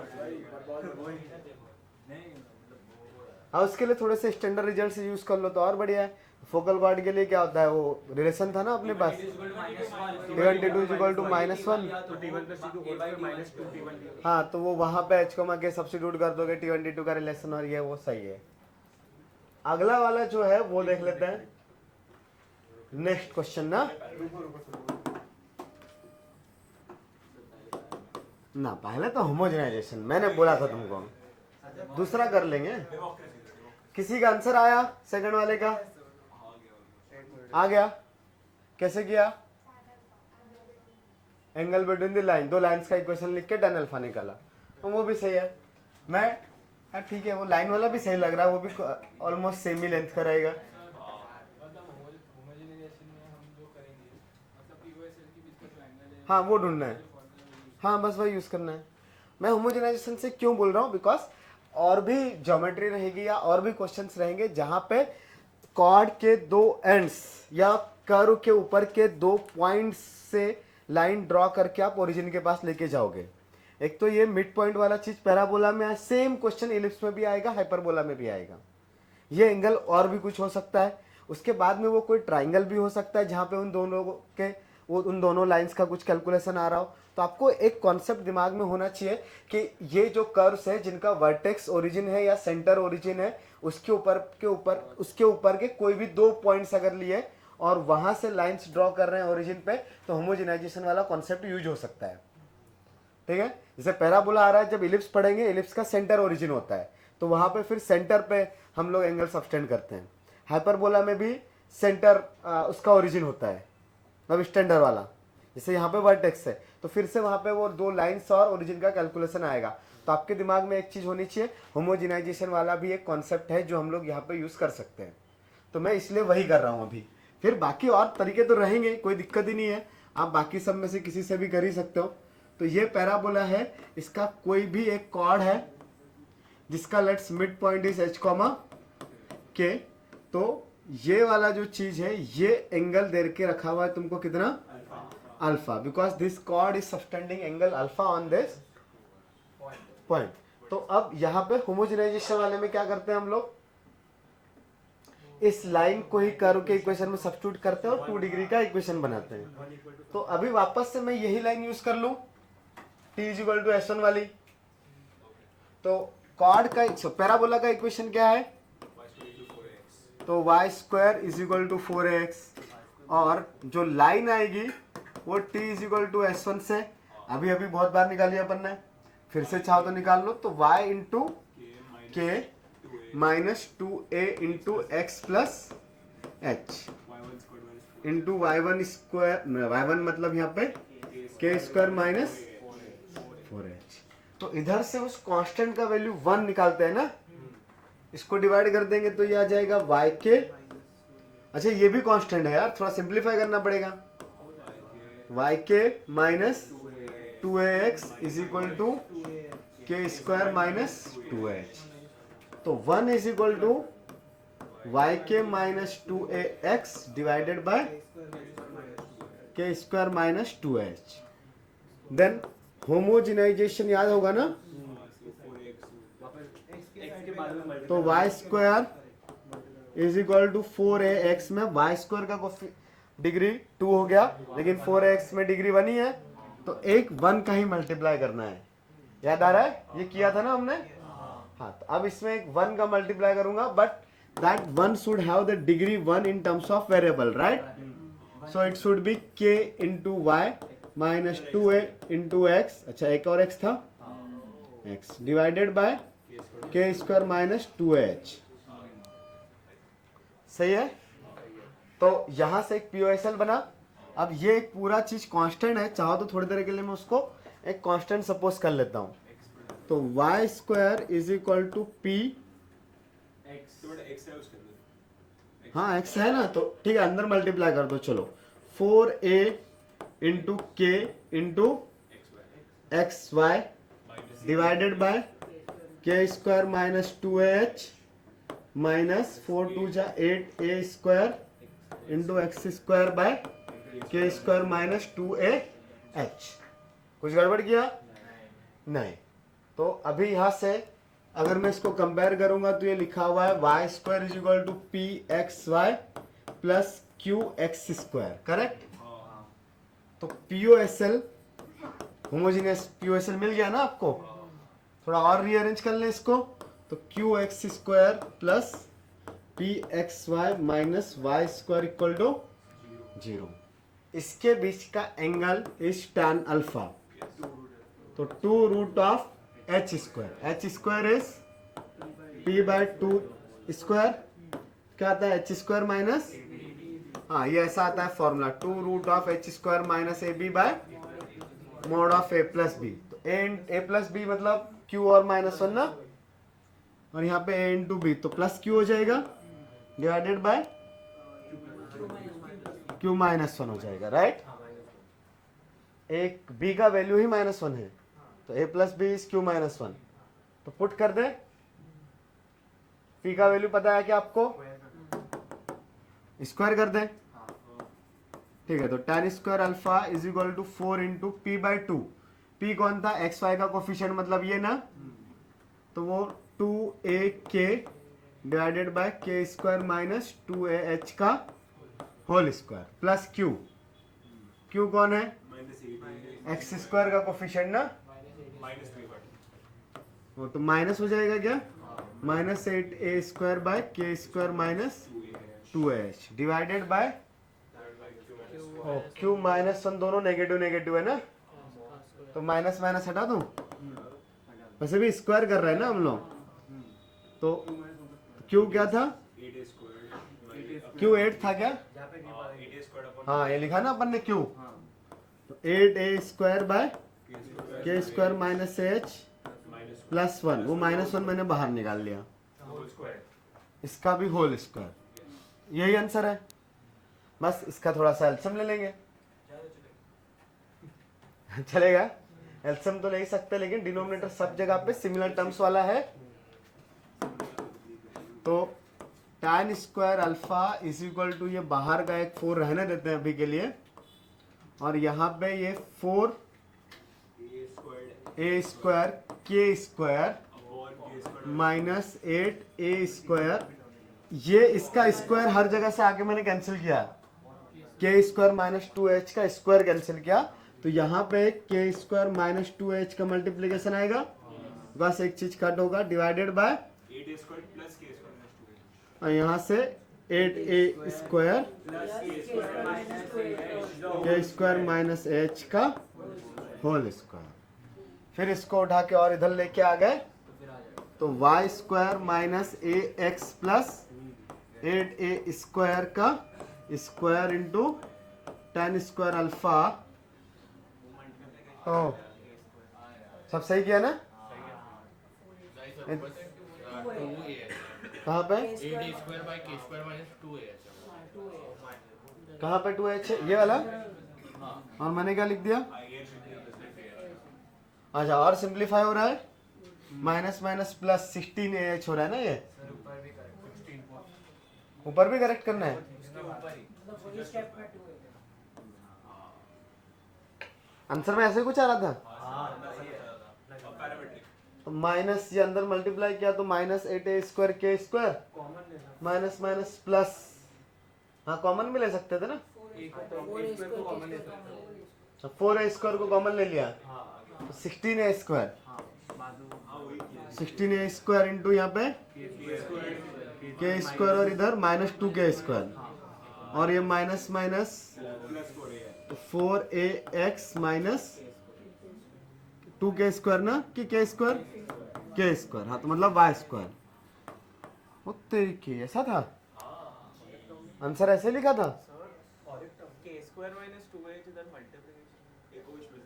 हाँ उसके लिए थोड़े से स्टैंडर्ड रिजल्ट यूज कर लो तो और बढ़िया है। फोकल कॉर्ड के लिए क्या होता है, वो रिलेशन था ना अपने पास, T1 T2 is equal to -1। हाँ तो वो वहां पे h कॉमा के सब्स्टिट्यूट कर दोगे, T1 T2 का रिलेशन, और ये वो सही है। अगला वाला जो है वो देख लेते हैं, नेक्स्ट क्वेश्चन ना पहले तो होमोजेनाइजेशन मैंने बोला था तुमको, दूसरा कर लेंगे। किसी का आंसर आया सेकंड वाले का? आ गया। कैसे किया? एंगल बिटवीन द लाइन, दो लाइंस का इक्वेशन लिख के tan अल्फा निकाला, तो वो भी सही है। मैं ठीक है, वो लाइन वाला भी सही लग रहा है, वो भी ऑलमोस्ट सेम ही लेंथ का रहेगा। हाँ वो ढूंढना है, हाँ बस वही यूज़ करना है। मैं होमोजेनाइजेशन से क्यों बोल रहा हूँ, बिकॉज और भी ज्योमेट्री रहेगी या और भी क्वेश्चंस रहेंगे जहाँ पे कॉर्ड के दो एंड्स या कर्व के ऊपर के दो पॉइंट्स से लाइन ड्रॉ करके आप ओरिजिन के पास लेके जाओगे। एक तो ये मिड पॉइंट वाला चीज पैराबोला में, सेम क्वेश्चन इलिप्स में भी आएगा, हाइपरबोला में भी आएगा। ये एंगल और भी कुछ हो सकता है, उसके बाद में वो कोई ट्राइंगल भी हो सकता है जहाँ पे उन दोनों लाइंस का कुछ कैलकुलेशन आ रहा हो। तो आपको एक कॉन्सेप्ट दिमाग में होना चाहिए कि ये जो कर्व्स है जिनका वर्टेक्स ओरिजिन है या सेंटर ओरिजिन है, उसके ऊपर के कोई भी दो पॉइंट्स अगर लिए और वहां से लाइंस ड्रॉ कर रहे हैं ओरिजिन पे, तो होमोजेनाइजेशन वाला कॉन्सेप्ट यूज हो सकता है। ठीक है, जैसे पैराबोला आ रहा है, जब इलिप्स पढ़ेंगे, इलिप्स का सेंटर ओरिजिन होता है, तो वहां पे फिर सेंटर पे हम लोग एंगल सब्सटेंड करते हैं। हाइपरबोला में भी सेंटर उसका ओरिजिन होता है, मतलब स्टैंडर्ड वाला, जैसे यहाँ पे वर्टेक्स है तो फिर से वहाँ पे वो दो लाइंस और ओरिजिन का कैलकुलेशन आएगा। तो आपके दिमाग में एक चीज़ होनी चाहिए, होमोजेनाइजेशन वाला भी एक कॉन्सेप्ट है जो हम लोग यहाँ पे यूज़ कर सकते हैं। तो मैं इसलिए वही कर रहा हूँ अभी। फिर बाकी और तरीके तो रहेंगे, कोई दिक्कत ही नहीं है, आप बाकी सब में से किसी से भी कर ही सकते हो। तो ये पैराबोला है, इसका कोई भी एक कॉर्ड है जिसका let's mid point is h, के, तो ये वाला जो चीज है ये एंगल दे के रखा हुआ है तुमको कितना, alpha, because this cord is subtending angle alpha on this point. तो अब यहाँ पे होमोजेनाइजेशन वाले में क्या करते हैं हम लोग, इस लाइन को ही कर्व के इक्वेशन में सब्स्टिट्यूट करते हैं और 2 डिग्री का इक्वेशन बनाते हैं। तो अभी वापस से मैं यही लाइन यूज कर लूं, t = s1 वाली। तो कॉर्ड का पैराबोला का इक्वेशन क्या है, तो y² = 4ax, और जो लाइन आएगी वो t = s1 से अभी बहुत बार निकाली अपन ने, फिर से चाहो तो निकाल लो। तो y × k -2a × x + h into y1 मतलब यहाँ पे k² - 4h। तो इधर से उस कांस्टेंट का वैल्यू 1 निकालते हैं ना, इसको डिवाइड कर देंगे तो ये आ जाएगा yk। अच्छा ये भी कांस्टेंट है यार, थोड़ा सिंप्लीफाई करना पड़ेगा। yk - 2ax = k² - 2h। तो 1 = yk - 2ax divided by k² - 2h। Then homogenization याद होगा ना, तो y² = 4ax में y² का डिग्री 2 हो गया, लेकिन 4ax में डिग्री 1 ही है, तो एक 1 का ही मल्टीप्लाई करना है। याद आ रहा है, ये किया था ना हमने। हाँ, तो अब इसमें एक 1 का मल्टीप्लाई करूंगा, but that 1 should have the degree 1 in terms of variable, right. So it should be k × y - 2a × x, अच्छा एक और x था, x divided by k² - 2h। सही है। तो यहां से एक POSL बना। अब ये एक पूरा चीज कांस्टेंट है, चाहो तो थोड़ी देर के लिए मैं उसको एक कांस्टेंट सपोज कर लेता हूं। तो y² = p, हाँ x है ना, तो ठीक है, अंदर मल्टीप्लाई कर दो। चलो 4a × k × xy divided by k² - 2h minus 4 2 जा 8a² × x² bye k² - 2ah। कुछ गड़बड़ किया नहीं। तो अभी यहाँ से अगर मैं इसको कंपेयर करूंगा तो ये लिखा हुआ है y² = pxy + qx², करेक्ट। तो POSL होमोजेनियस POSL मिल गया ना आपको। थोड़ा और रीअरेंज कर लें इसको, तो qx² + pxy - y² = 0। इसके बीच का एंगल इज tan अल्फा, तो 2√h²। h² इज p/2², क्या आता है h² माइनस, हाँ ये ऐसा आता है formula, 2√h² - ab/mod of a + b। तो a + b मतलब q और -1 ना, और यहाँ पे a × b, तो +q हो जाएगा डिवाइडेड बाय q - 1 हो जाएगा, राइट। एक b का वैल्यू ही -1 है, तो a plus B is q minus 1। तो पुट कर दे, p का वैल्यू पता है क्या आपको, स्क्वायर कर दे, ठीक है। तो tan square alpha is equal to 4 into P by 2। p कौन था, एक्स वाई का कोफिशिएंट, मतलब ये ना, तो वो 2ak divided by k square minus 2ah का whole square plus q। q कौन है, एक्स स्क्वायर का कोफिशिएंट ना, वो तो माइनस हो जाएगा क्या, -8a square by k square minus 2ah divided bye q -1, दोनों नेगेटिव नेगेटिव है ना, तो माइनस माइनस हटा दूं, वैसे भी स्क्वायर कर रहे हैं ना हम लोग, तो q क्या था, q 8 था क्या, हाँ ये लिखा ना अपन ने q, तो 8a square by k square minus h plus 1, वो -1 मैंने बाहर निकाल लिया, इसका भी होल स्क्वायर, यही आंसर है। बस इसका थोड़ा सा एल्सियम ले लेंगे, चलेगा, एल्सियम तो ले ही सकते, लेकिन डिनोमिनेटर सब जगह पे सिमिलर टर्म्स वाला है। तो tan square alpha is equal to, ये बाहर का एक 4 रहने देते हैं अभी के लिए, और यहाँ पे ये 4 a स्क्वायर के स्क्वायर माइनस 8a स्क्वायर, ये इसका स्क्वायर हर जगह से आके मैंने कैंसिल किया, के स्क्वायर माइनस 2h का स्क्वायर कैंसिल किया, तो यहाँ पे के स्क्वायर माइनस 2h का मल्टीप्लीकेशन आएगा, बस एक चीज कट होगा, डिवाइडेड बाय और यहाँ से 8a स्क्वायर के स्क्वायर माइनस h का होल स्क्वायर। फिर इसको उठा के और इधर लेके आ गए, तो y square minus a x plus 8a square का square into tan square alpha. ओ सब सही किया ना, कहाँ पे, कहाँ पे 2h है, ये वाला, और मैंने क्या लिख दिया, अच्छा और सिंप्लीफाई हो रहा है, माइनस माइनस प्लस 16ah हो रहा है ना, ये ऊपर भी करेक्ट करना है, आंसर में ऐसे कुछ आ रहा था, तो माइनस ये अंदर मल्टीप्लाई किया तो -8a स्क्वायर के स्क्वायर माइनस माइनस प्लस, हाँ कॉमन भी ले सकते थे ना, 4a स्क्वायर को कॉमन ले लिया, तो 16a square, 16a square into यहाँ पे के स्क्वायर और इधर -2k स्क्वायर, और ये minus minus 4ax minus 2k square ना, कि k स्क्वायर, k स्क्वायर, हाँ तो मतलब y स्क्वायर, वो तरीके ऐसा था, आंसर ऐसे लिखा था,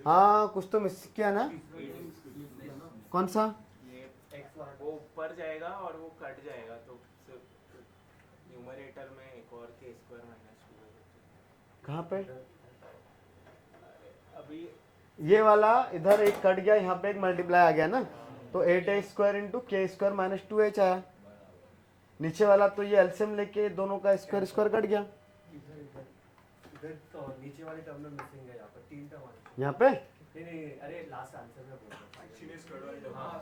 हाँ कुछ तो मिस किया ना, कौन सा, वो ऊपर जाएगा और वो कट जाएगा, तो न्यूमरेटर में एक और के स्क्वायर माइनस 2 कहाँ पे, अभी ये वाला इधर एक कट गया, यहाँ पे एक मल्टीप्लाई आ गया ना, तो 8a स्क्वायर इंटू के स्क्वायर माइनस 2h आया, नीचे वाला तो ये एलसीएम लेके दोनों का स्क्वायर स्क्वायर कट गया, इधर तो नीचे वाले टर्म में मिसिंग है, यहाँ पर 3 टर्म आने, यहाँ पे नहीं अरे लास्ट आंसर में बोल रहा हूँ,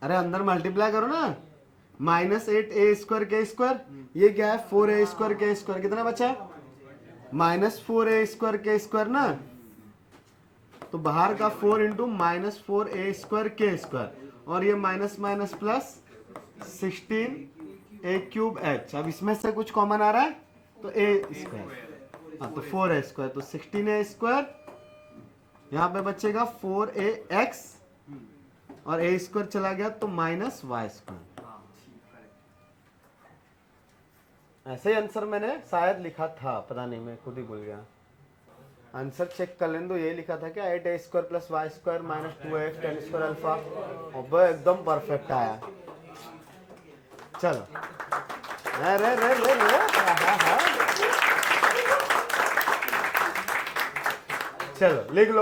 अरे अंदर मल्टीप्लाई करो ना, -8a स्क्वायर के स्क्वायर, ये क्या है 4a स्क्वायर के स्क्वायर, कितना बचा है -4a स्क्वायर के स्क्वायर ना, तो बाहर का 4 इंटू -4a स्क्वायर के स्क्वायर, और ये minus minus plus 16a cube h, अब इसमें से कुछ कॉमन आ रहा है तो a स्क्वायर, हाँ तो 4a स्क्वायर, तो 16a स्क्वायर, यहाँ पे बचेगा 4ax, और a स्क्वायर चला गया तो -y स्क्वायर, ऐसे ही आंसर मैंने शायद लिखा था, पता नहीं मैं खुद ही भूल गया, आंसर चेक कर लें, तो ये लिखा था क्या 8a square plus y square minus 2x tan square alpha, और एकदम परफेक्ट आया, चलो रे रे रे रे चलो लिख लो,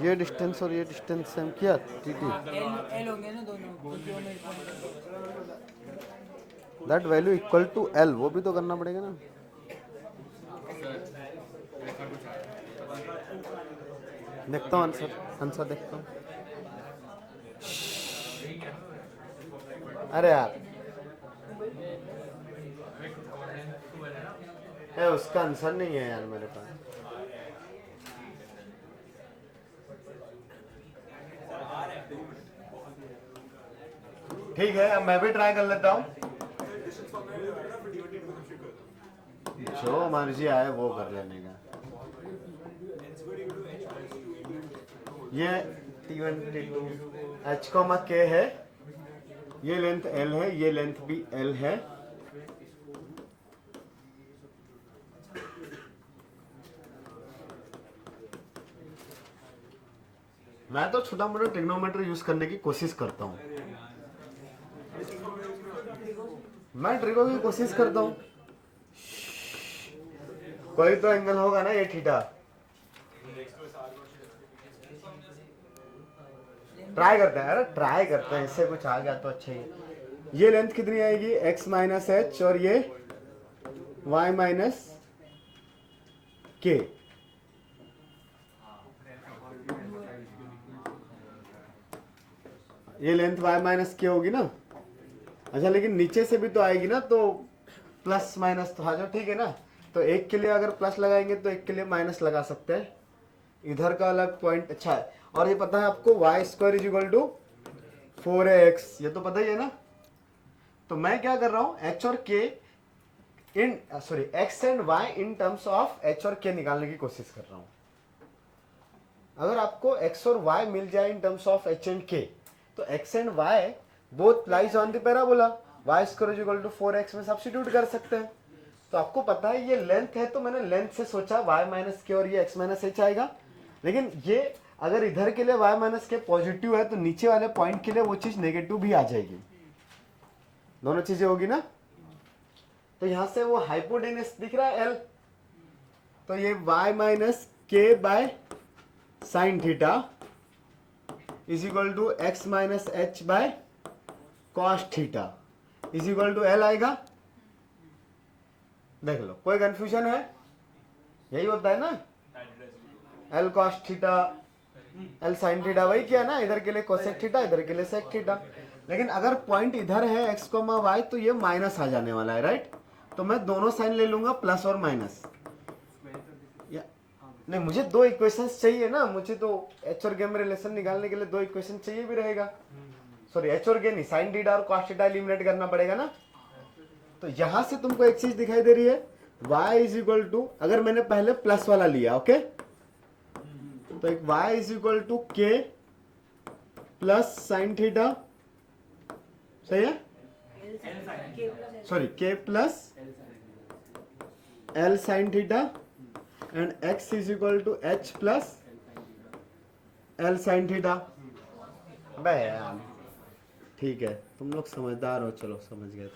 ये डिस्टेंस और ये डिस्टेंस सेम किया टी टी, एल होंगे ना दोनों, क्योंकि वो mid point that value equal to L, वो भी तो करना पड़ेगा ना। देखता हूँ आंसर, आंसर देखता हूँ। अरे यार उसका आंसर नहीं है यार मेरे पास। ठीक है, अब मैं भी ट्राई कर लेता हूँ, जो मर्जी आए वो कर लेने का। ये T22 H, K है, ये लेंथ L है, ये लेंथ भी L है। मैं तो छोटा मोटा ट्रिग्नोमेट्री यूज करने की कोशिश करता हूँ, मैं ट्रिगो की कोशिश करता हूँ। कोई तो एंगल होगा ना ये थीटा, ट्राई करते हैं, अरे ट्राई करते हैं, इससे कुछ आ गया तो अच्छा ही। ये लेंथ कितनी आएगी, x माइनस एच, और ये y माइनस के। ये लेंथ y माइनस के होगी ना। अच्छा लेकिन नीचे से भी तो आएगी ना, तो प्लस माइनस तो आ जाओ, ठीक है ना। तो एक के लिए अगर प्लस लगाएंगे तो एक के लिए माइनस लगा सकते हैं, इधर का अलग पॉइंट अच्छा है। और ये पता है आपको y square is equal to 4x, ये तो पता ही है ना। तो मैं क्या कर रहा हूं, h और k in sorry x and y in terms of h और k निकालने की कोशिश कर रहा हूं। अगर आपको x और y मिल जाए in terms of h and k, तो x and y both lies on the parabola, y square is equal to 4x में सब्स्टिट्यूट कर सकते हैं। तो आपको पता है ये लेंथ है, तो मैंने लेंथ से सोचा y माइनस के और ये x माइनस h आएगा। लेकिन ये अगर इधर के लिए y माइनस के पॉजिटिव है, तो नीचे वाले पॉइंट के लिए वो चीज नेगेटिव भी आ जाएगी, दोनों चीजें होगी ना। तो यहां से वो हाइपोटेनस दिख रहा है L, तो ये y minus k by sine theta is equal to x minus h by cos theta is equal to L आएगा। देख लो, कोई कंफ्यूजन है, यही होता है ना, L cos theta L sin theta, वही किया ना, इधर के लिए कोसेक थीटा, इधर के लिए सेक थीटा। लेकिन अगर पॉइंट इधर है x, y, तो ये माइनस आ जाने वाला है, राइट। तो मैं दोनों साइन ले लूंगा, प्लस और माइनस। नहीं, मुझे दो इक्वेशंस चाहिए ना, मुझे तो h और k में रिलेशन निकालने के लिए दो इक्वेशन चाहिए भी रहेगा। सॉरी h और k नहीं, साइन थीटा और कॉस थीटा एलिमिनेट करना पड़ेगा ना। तो यहां से तुमको एक चीज दिखाई दे रही है, y इज इक्वल टू, अगर मैंने पहले प्लस वाला लिया, ओके, तो एक y इज इक्वल टू k प्लस साइन थीटा, सही है, sorry k plus L sine theta and x is equal to h plus L sine theta. ठीक है, तुम लोग समझदार हो, चलो समझ गए।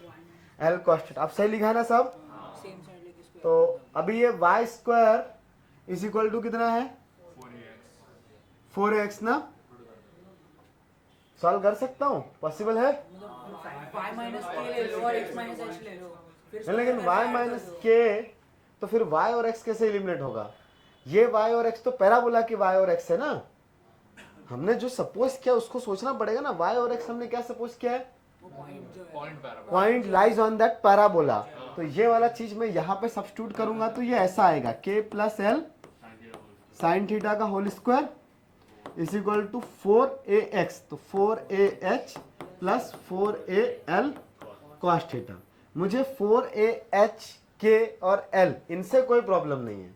L cos थीटा, अब सही लिखा है ना सब। सेम साइड लेके स्क्वायर। तो अभी ये y square is equal to कितना है, 4x ना। सॉल्व कर सकता हूँ, पॉसिबल है। y माइनस के ले लो और x माइनस h ले लो, फिर लेकिन y माइनस के, तो फिर y और x कैसे एलिमिनेट होगा। ये y और x तो पैराबोला की y और x है ना। हमने जो सपोज किया उसको सोचना पड़ेगा ना, y और x हमने क्या सपोज किया है, वो पॉइंट जो है point lies on that parabola. तो ये वाला चीज मैं यहाँ पे सब्स्टिट्यूट करूंगा, तो ये ऐसा आएगा, k plus L sine theta का whole square is equal to 4ax, तो 4ah plus 4al cos theta. मुझे 4ah k और l इनसे कोई प्रॉब्लम नहीं है,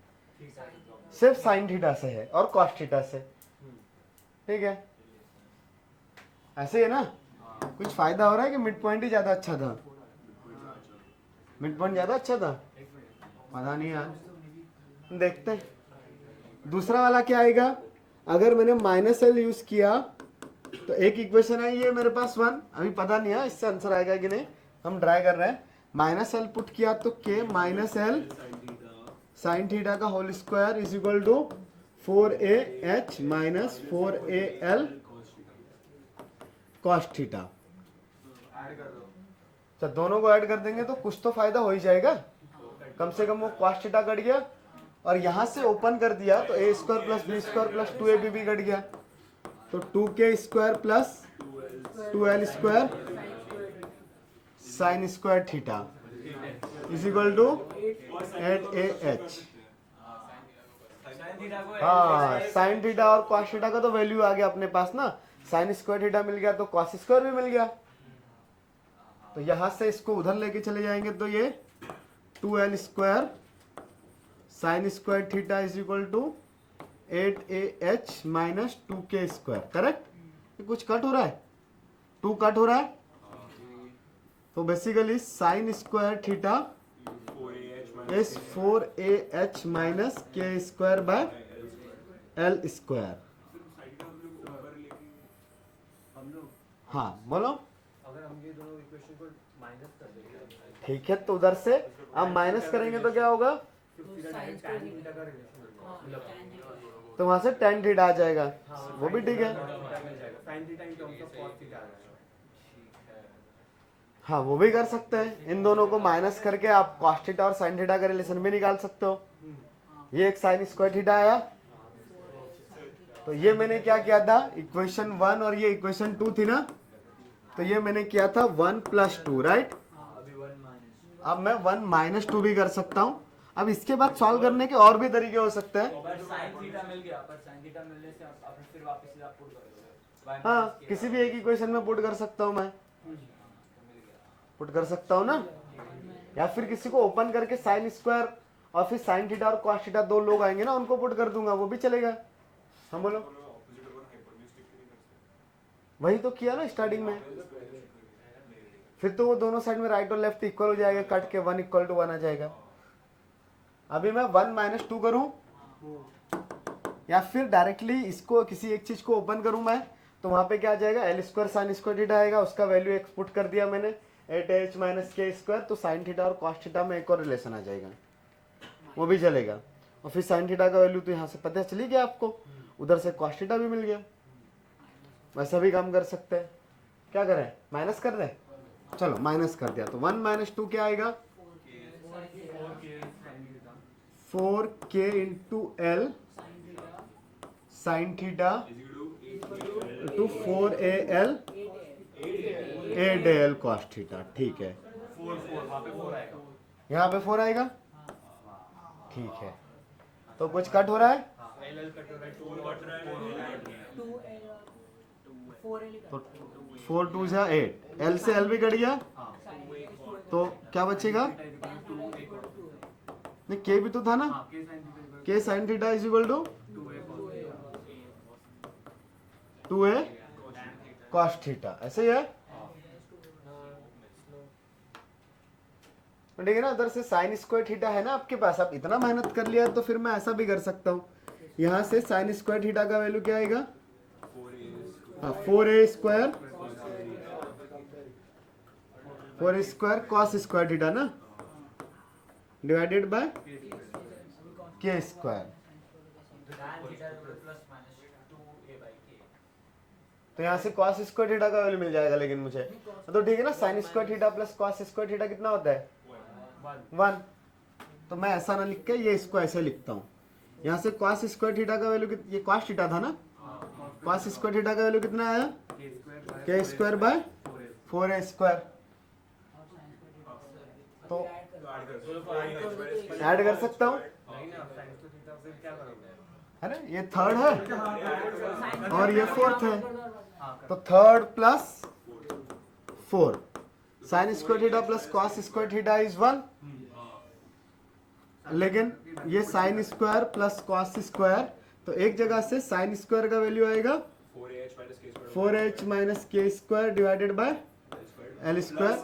सिर्फ साइन थीटा से है और कॉस थीटा से, ठीक है। ऐसे है ना, कुछ फायदा हो रहा है कि मिड पॉइंट ही ज्यादा अच्छा था, मिड पॉइंट ज्यादा अच्छा था, पता नहीं यार, देखते हैं। दूसरा वाला क्या आएगा, अगर मैंने माइनस एल यूज किया तो एक इक्वेशन आई है मेरे पास 1, अभी पता नहीं है इससे आंसर आएगा कि नहीं, हम ट्राई कर रहे हैं। माइनस एल पुट किया तो k minus L sine theta का whole square is equal to 4AH minus 4AL cos theta. तो दोनों को ऐड कर देंगे तो कुछ तो फायदा हो ही जाएगा, कम से कम वो कॉस थीटा कट गया और यहां से ओपन कर दिया तो a square plus B square plus 2ab भी कट गया, तो 2k square plus 2l square sine square theta is equal to 8AH। हाँ, साइन थीटा और कॉस थीटा का तो वैल्यू आ गया अपने पास ना, साइन स्क्वायर थीटा मिल गया तो कॉस स्क्वायर भी मिल गया। तो यहां से इसको उधर लेके चले जाएंगे तो ये 2l square sine square theta is equal to 8AH minus 2k square. Correct? कुछ कट हो रहा है, 2 कट हो रहा है, तो basically sine square theta is 4AH minus k square by l square. हम लोग हाँ बोलो। अगर हम ये दोनों इक्वेशन को माइनस कर देंगे ठीक है, तो उधर से आप माइनस करेंगे तो क्या होगा, तो सीधा डायरेक्ट tan थीटा का रिलेशन मिल जाएगा। तो वहां से tan थीटा आ जाएगा, वो भी ठीक है। sin theta in terms of cos theta आ जाएगा। हाँ वो भी कर सकते हैं, इन दोनों को माइनस करके आप cos थीटा और sin थीटा का रिलेशन भी निकाल सकते हो। ये एक sin स्क्वायर थीटा आया, तो ये मैंने क्या किया था, इक्वेशन 1 और ये इक्वेशन 2 थी ना, तो ये मैंने किया था 1 प्लस 2, राइट। अब मैं 1 माइनस 2 भी कर सकता हूँ। अब इसके बाद सॉल्व करने के और भी तरीके हो सकते हैं। पर sin थीटा मिल गया, पर sin थीटा मिलने से आप फिर वापस सीधा पुट कर दोगे। हाँ, किसी भी एक इक्वेशन में पुट कर सकता हूँ, मैं पुट कर सकता हूँ ना, या फिर किसी को ओपन करके साइन स्क्वायर और फिर साइन थीटा और कॉस थीटा दो लोग आएंगे ना, उनको पुट कर दूंगा, वो भी चलेगा। हम बोलो, वही तो किया ना स्टार्टिंग में, फिर तो वो दोनों साइड में राइट और लेफ्ट इक्वल हो जाएगा, कट के 1 इक्वल टू 1 आ जाएगा। अभी मैं 1 माइनस 2 करूं या फिर डायरेक्टली इसको किसी एक चीज को ओपन करूं मैं, तो वहां पे क्या आ जाएगा, L square sine square theta आएगा, उसका वैल्यू एक्सपुट कर दिया मैंने 8h माइनस के स्क्वायर, तो साइन थीटा और कॉस थीटा में एक और रिलेशन आ जाएगा, वो भी चलेगा। और फिर साइन थीटा का वैल्यू तो यहाँ से पता चली गया आपको, उधर से कॉस थीटा भी मिल गया। वैसा भी काम कर सकते हैं। क्या करें, माइनस कर दें, चलो माइनस कर दिया, तो 1 माइनस 2 क्या आएगा, 4k into L sine theta two 4AL 8AL cos theta. ठीक है, यहाँ पे 4 आएगा, ठीक है। तो कुछ कट हो रहा है, तो 4 2 जा 8, एल से एल भी कट गया, तो क्या बचेगा, नहीं के भी तो था ना, k sine theta is equal to 2a cos theta, ऐसे ही है। ठीक है ना, उधर से साइन स्क्वायर थीटा है ना आपके पास, आप इतना मेहनत कर लिया तो फिर मैं ऐसा भी कर सकता हूँ, यहाँ से साइन स्क्वायर थीटा का वैल्यू क्या आएगा, 4a square cos square theta ना, डिवाइडेड बाय के स्क्वायर। तो यहाँ से कॉस स्क्वायर थीटा का वैल्यू मिल जाएगा, लेकिन मुझे तो ठीक है ना, sign square theta plus cos square theta कितना होता है, 1। तो मैं ऐसा ना लिख के ये इसको ऐसे लिखता हूँ, यहाँ से कॉस स्क्वायर थीटा का वैल्यू, ये कॉस थीटा था ना, कॉस स्क्वायर थीटा का वैल्यू कितना आया, के स्क्वायर बाय 4a स्क्वायर। तो ऐड कर सकता हूँ, है ना, ये थर्ड है और ये फोर्थ है, तो third plus 4, sign square theta plus cos square theta is 1, लेकिन ये sine square plus cos square, तो एक जगह से साइन स्क्वायर का वैल्यू आएगा 4h minus k square divided bye L square,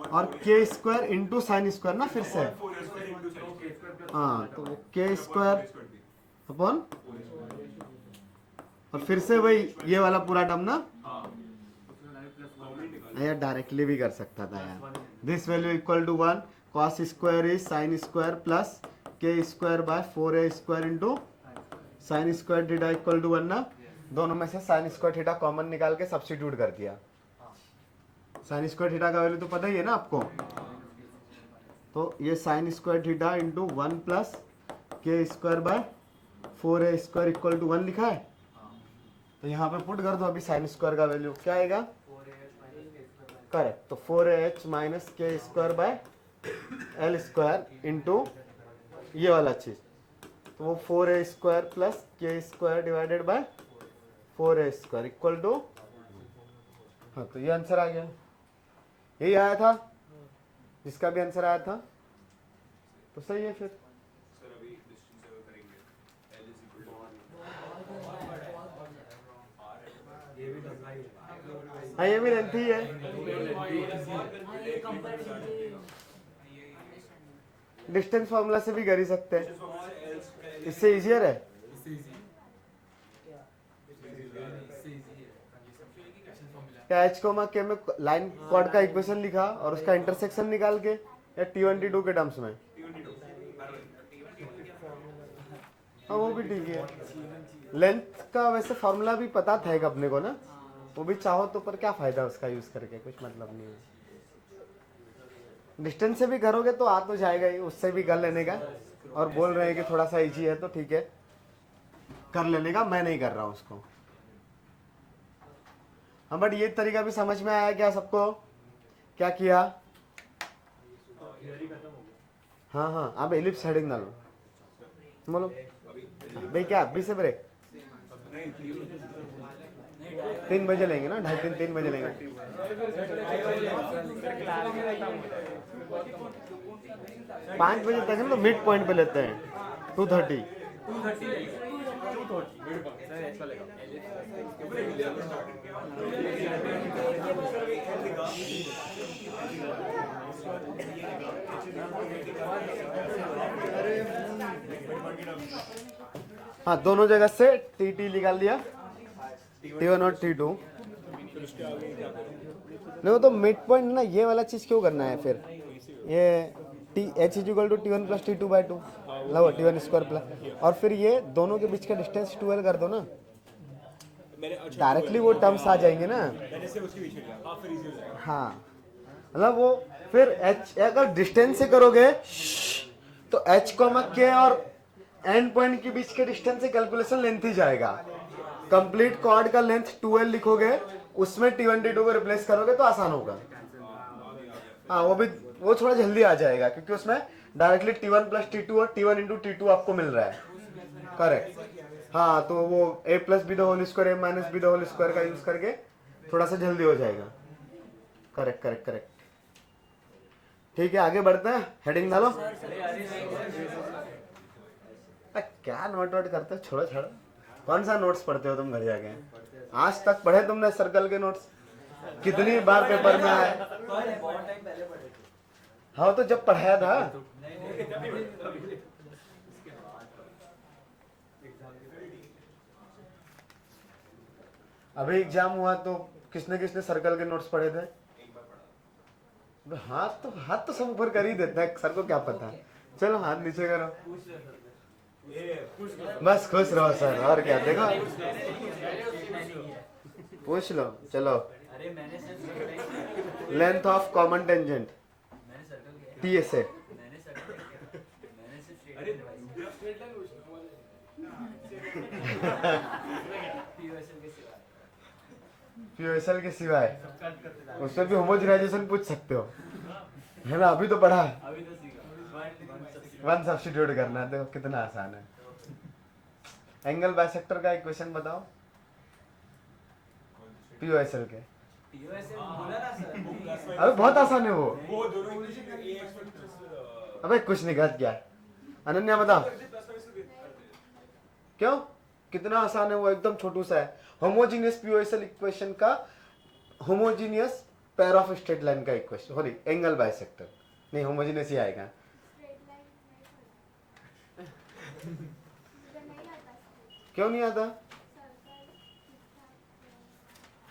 और के स्क्वायर इंटू साइन स्क्वायर ना, फिर से हाँ, तो के स्क्वायर अपॉन, और फिर से वही ये वाला पूरा टर्म ना, यार डायरेक्टली भी कर सकता था यार, this value equal to 1, cos square is sine square plus k square by 4a square into sine square theta equal to 1 ना। दोनों में से साइन स्क्वायर थीटा कॉमन निकाल के सब्स्टिट्यूट कर दिया। साइन स्क्वायर थीटा का वैल्यू तो पता ही है ना आपको, तो ये sine square theta into 1 plus k square by 4a square equal to 1 लिखा है। तो यहाँ पे पुट कर दो अभी साइन स्क्वायर का वैल्यू क्या आएगा, करेक्ट। तो 4ah minus k square by L square into ये वाला चीज, तो वो 4a square plus k square divided by 4a square equal to, हाँ तो ये आंसर आ गया। यही आया था जिसका भी आंसर आया था, तो सही है फिर। हाँ ये भी लेंथी है। डिस्टेंस फॉर्मूला से भी कर ही सकते हैं, इससे इजियर है। क्या एच कोमा के में लाइन कॉर्ड का इक्वेशन लिखा और उसका इंटरसेक्शन निकाल के, या T1 T2 के टर्म्स में, हाँ वो भी ठीक है। लेंथ का वैसे फॉर्मूला भी पता था एक अपने को ना, वो भी चाहो तो, पर क्या फायदा उसका यूज करके, कुछ मतलब नहीं है। डिस्टेंस से भी करोगे तो आ तो जाएगा ही, उससे भी कर लेने का। और बोल रहे हैं कि थोड़ा सा इजी है तो ठीक है कर लेने का, मैं नहीं कर रहा हूँ उसको। हाँ बट ये तरीका भी समझ में आया क्या सबको, क्या किया? हाँ हाँ आप एलिप्स हेडिंग डालो, बोलो भाई क्या अभी से ब्रेक 3 बजे लेंगे ना, 2:30-3 बजे लेंगे। 5 बजे तक है ना, तो मिड पॉइंट पे लेते हैं 2:30। हाँ दोनों जगह से टी निकाल लिया, T1 और T2। नहीं तो मिड पॉइंट ना, ये वाला चीज क्यों करना है फिर, ये h equal to T1 plus T2 by 2 लो T1 स्क्वायर प्लस, और फिर ये दोनों के बीच का डिस्टेंस 12 कर दो ना, डायरेक्टली वो टर्म्स आ जाएंगे ना। हाँ मतलब वो फिर h अगर डिस्टेंस से करोगे तो h के और एंड पॉइंट के बीच के डिस्टेंस से कैलकुलेशन लेंथ ही जाएगा। कंप्लीट कॉर्ड का लेंथ 12 लिखोगे, उसमें T1 T2 को रिप्लेस करोगे तो आसान होगा। हाँ वो थोड़ा जल्दी आ जाएगा, क्योंकि उसमें डायरेक्टली T1 प्लस T2 और T1 इंटू T2 आपको मिल रहा है। करेक्ट। हाँ तो वो a plus B the whole square a minus B the whole square का यूज करके थोड़ा सा जल्दी हो जाएगा। Correct correct correct. ठीक है आगे बढ़ते हैं, हेडिंग डालो। क्या नोट वोट करते हो, छोड़ो छोड़ो। कौन सा नोट्स पढ़ते हो तुम घर जाके? आज तक पढ़े तुमने सर्कल के नोट्स? कितनी बार पेपर में आए? हाँ तो जब पढ़ाया था। अभी एग्जाम हुआ तो किसने किसने सर्कल के नोट्स पढ़े थे? हाथ तो सब ऊपर कर ही देता है, सर को क्या पता। चलो हाथ नीचे करो, बस खुश रहो सर, और क्या। देखो पूछ लो, चलो। Length of common tangent TSA। POSL के सिवाय उसमें भी होमोजेनाइजेशन पूछ सकते हो, है ना? अभी तो पढ़ा, वन सब्स्टिट्यूट करना है, देखो कितना आसान है। एंगल बाइसेक्टर का इक्वेशन बताओ POSL के। अबे बहुत आसान है वो। अबे कुछ नहीं गलत क्या, अनन्या बता क्यों, कितना आसान है वो, एकदम छोटू सा है। होमोजीनियस POSL इक्वेशन का homogeneous pair of straight line का इक्वेशन, सॉरी एंगल बाइसेक्टर नहीं, होमोजीनियस ही आएगा। क्यों नहीं आता?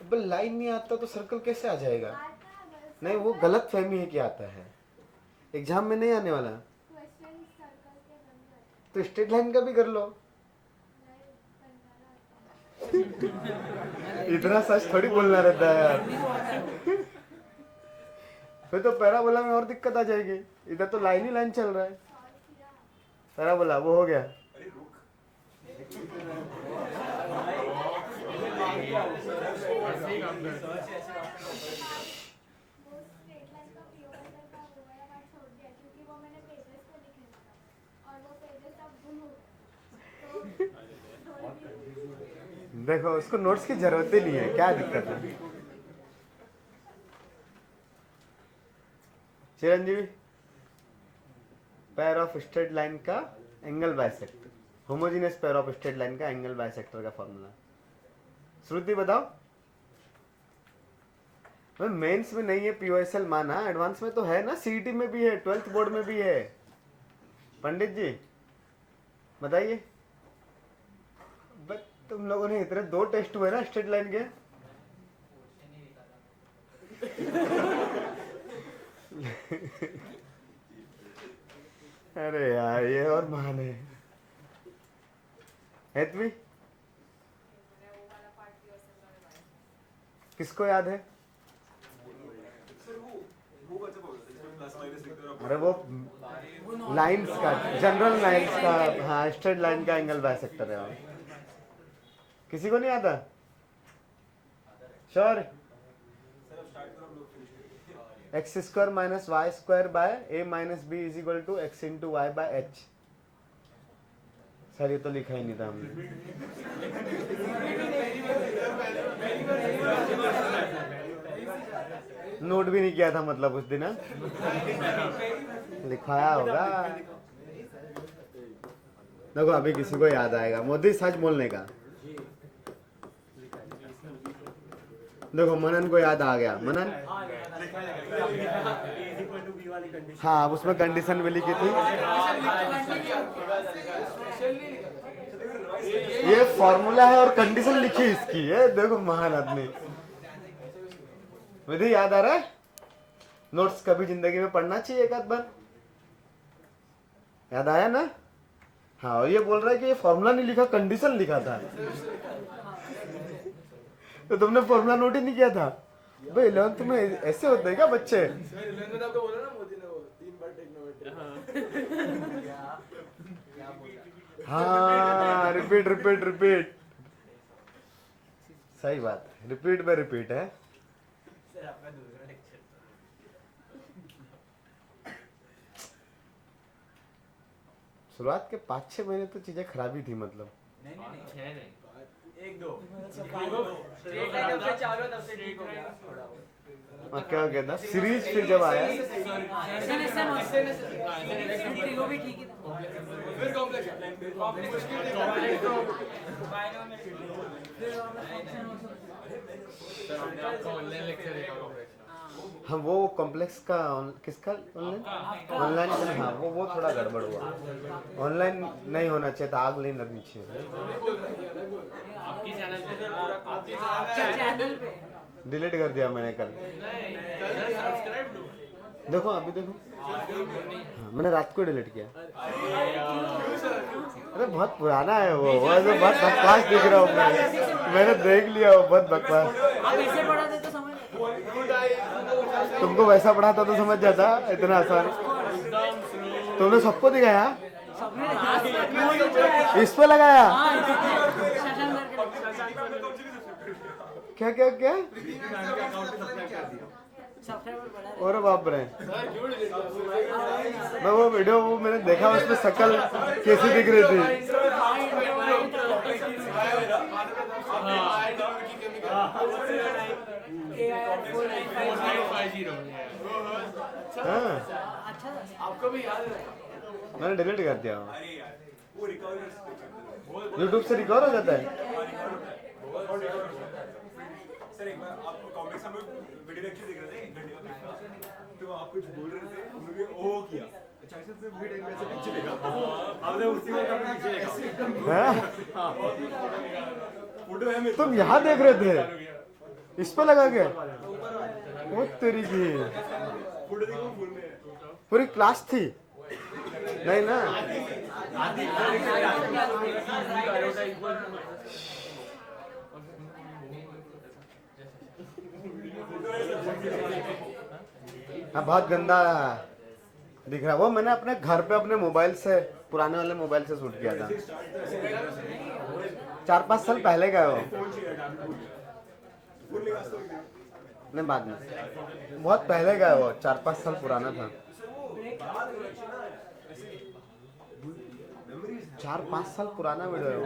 अब लाइन नहीं आता तो सर्कल कैसे आ जाएगा? नहीं वो गलत फहमी है कि आता है, एग्जाम में नहीं आने वाला। तो स्ट्रेट लाइन का भी कर लो। इतना सच थोड़ी बोलना रहता है यार। फिर तो पैराबोला में और दिक्कत आ जाएगी। इधर तो लाइन ही लाइन चल रहा है। पैराबोला वो हो गया। देखो उसको नोट्स की जरूरत ही नहीं है, क्या दिक्कत है। Chiranjeevi, pair of straight line का angle bisector, homogeneous pair of straight line का एंगल बाइसेक्टर का फॉर्मूला। श्रुति बताओ। मैं मेंस में नहीं है पीओएसएल माना, एडवांस में तो है ना, सीईटी में भी है, 12th बोर्ड में भी है। पंडित जी बताइए। बट तुम लोगों ने इतने 2 टेस्ट हुए ना स्ट्रेट लाइन के। अरे यार ये और महान है। हेतवी किसको याद है? अरे वो लाइंस का, जनरल लाइंस का, हाँ स्ट्रेट लाइन का एंगल बाइसेक्टर है वो। किसी को नहीं आता? Sure? X square minus Y square by A minus B is equal to X into Y by H. Sir ये तो लिखा ही नहीं था हमने। नोट भी नहीं किया था मतलब उस दिन, हाँ? लिखाया होगा। देखो अभी किसी को याद आएगा, मोदी सच बोलने का। देखो मनन को याद आ गया। मनन हाँ उसमें कंडीशन भी लिखी थी। ये फॉर्मूला है और कंडीशन लिखी इसकी है। देखो महान आदमी। विधि याद आ रहा है? नोट्स कभी जिंदगी में पढ़ना चाहिए एक आध बार। याद आया ना? हाँ और ये बोल रहा है कि ये फॉर्मूला नहीं लिखा, कंडीशन लिखा था। तो तुमने फॉर्मूला नोट ही नहीं किया था भाई। 11th में ऐसे होते हैं क्या बच्चे? हाँ रिपीट रिपीट रिपीट, सही बात। रिपीट में रिपीट है। शुरुआत के 5-6 महीने तो चीजें खराबी थी मतलब। नहीं 1-2 चारों तब से ठीक हो गया थोड़ा। क्या कहता सीरीज फिर जब आया वो भी ठीक ही था। फिर कॉम्प्लेक्स हाँ वो कॉम्प्लेक्स का किसका ऑनलाइन ऑनलाइन हाँ वो थोड़ा गड़बड़ हुआ। ऑनलाइन नहीं होना चाहिए था, आग नहीं लगनी चाहिए। डिलीट कर दिया मैंने कल। देखो अभी देखो, हाँ, मैंने रात को डिलीट किया। अरे बहुत पुराना है वो ऐसे बहुत बकवास दिख रहा हूँ मैंने देख लिया वो बहुत बकवास। तुमको वैसा पढ़ाता तो समझ जाता, इतना आसान। तुमने सबको दिखाया, इस पे लगाया। क्या क्या क्या? और बाप रे, मैं वो वीडियो वो मैंने देखा, उसमें शक्ल कैसी दिख रही थी। हाँ आपको भी याद है? मैंने डिलीट कर दिया। यूट्यूब से रिकवर हो जाता है। सर एक बार आप कॉमिक्स में वीडियो लेक्चर देख रहे थे, 1 घंटे का था, तो आप कुछ बोल रहे थे, उन्होंने ओ किया। अचानक से वीडियो में ऐसे पीछे देखा, आपने उसी में कभी पीछे देखा। फोटो है मेरे। तुम यहाँ देख रहे थे, इस पे लगा के? वो तेरी की फोटो देखो फुल में। पूरी क्लास थी नहीं ना? हाँ बहुत गंदा दिख रहा है वो। मैंने अपने घर पे अपने मोबाइल से, पुराने वाले मोबाइल से शूट किया था। 4-5 साल पहले का है वो। नहीं बाद में, बहुत पहले का है वो, 4-5 साल पुराना था। 4-5 साल पुराना वीडियो है वो।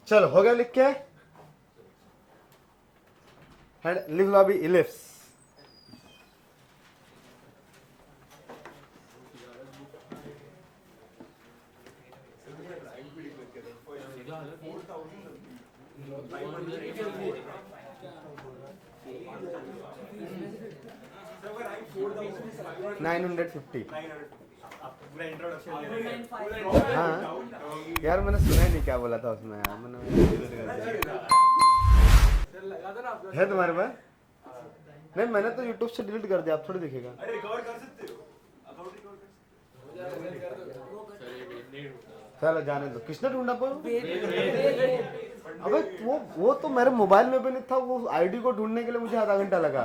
चलो हो गया लिख के। लिख लो अभी इलिप्स। हाँ यार मैंने सुना ही नहीं क्या बोला था उसमें यार। मैंने है तुम्हारे पास? नहीं मैंने तो YouTube से डिलीट कर दिया, आप थोड़ी दिखेगा। अरे रिकवर कर सकते हो, अकाउंट रिकवर कर चलो जाने दो। किसने ढूंढा पर? अबे वो तो मेरे मोबाइल में भी नहीं था। वो आईडी को ढूंढने के लिए मुझे आधा घंटा लगा।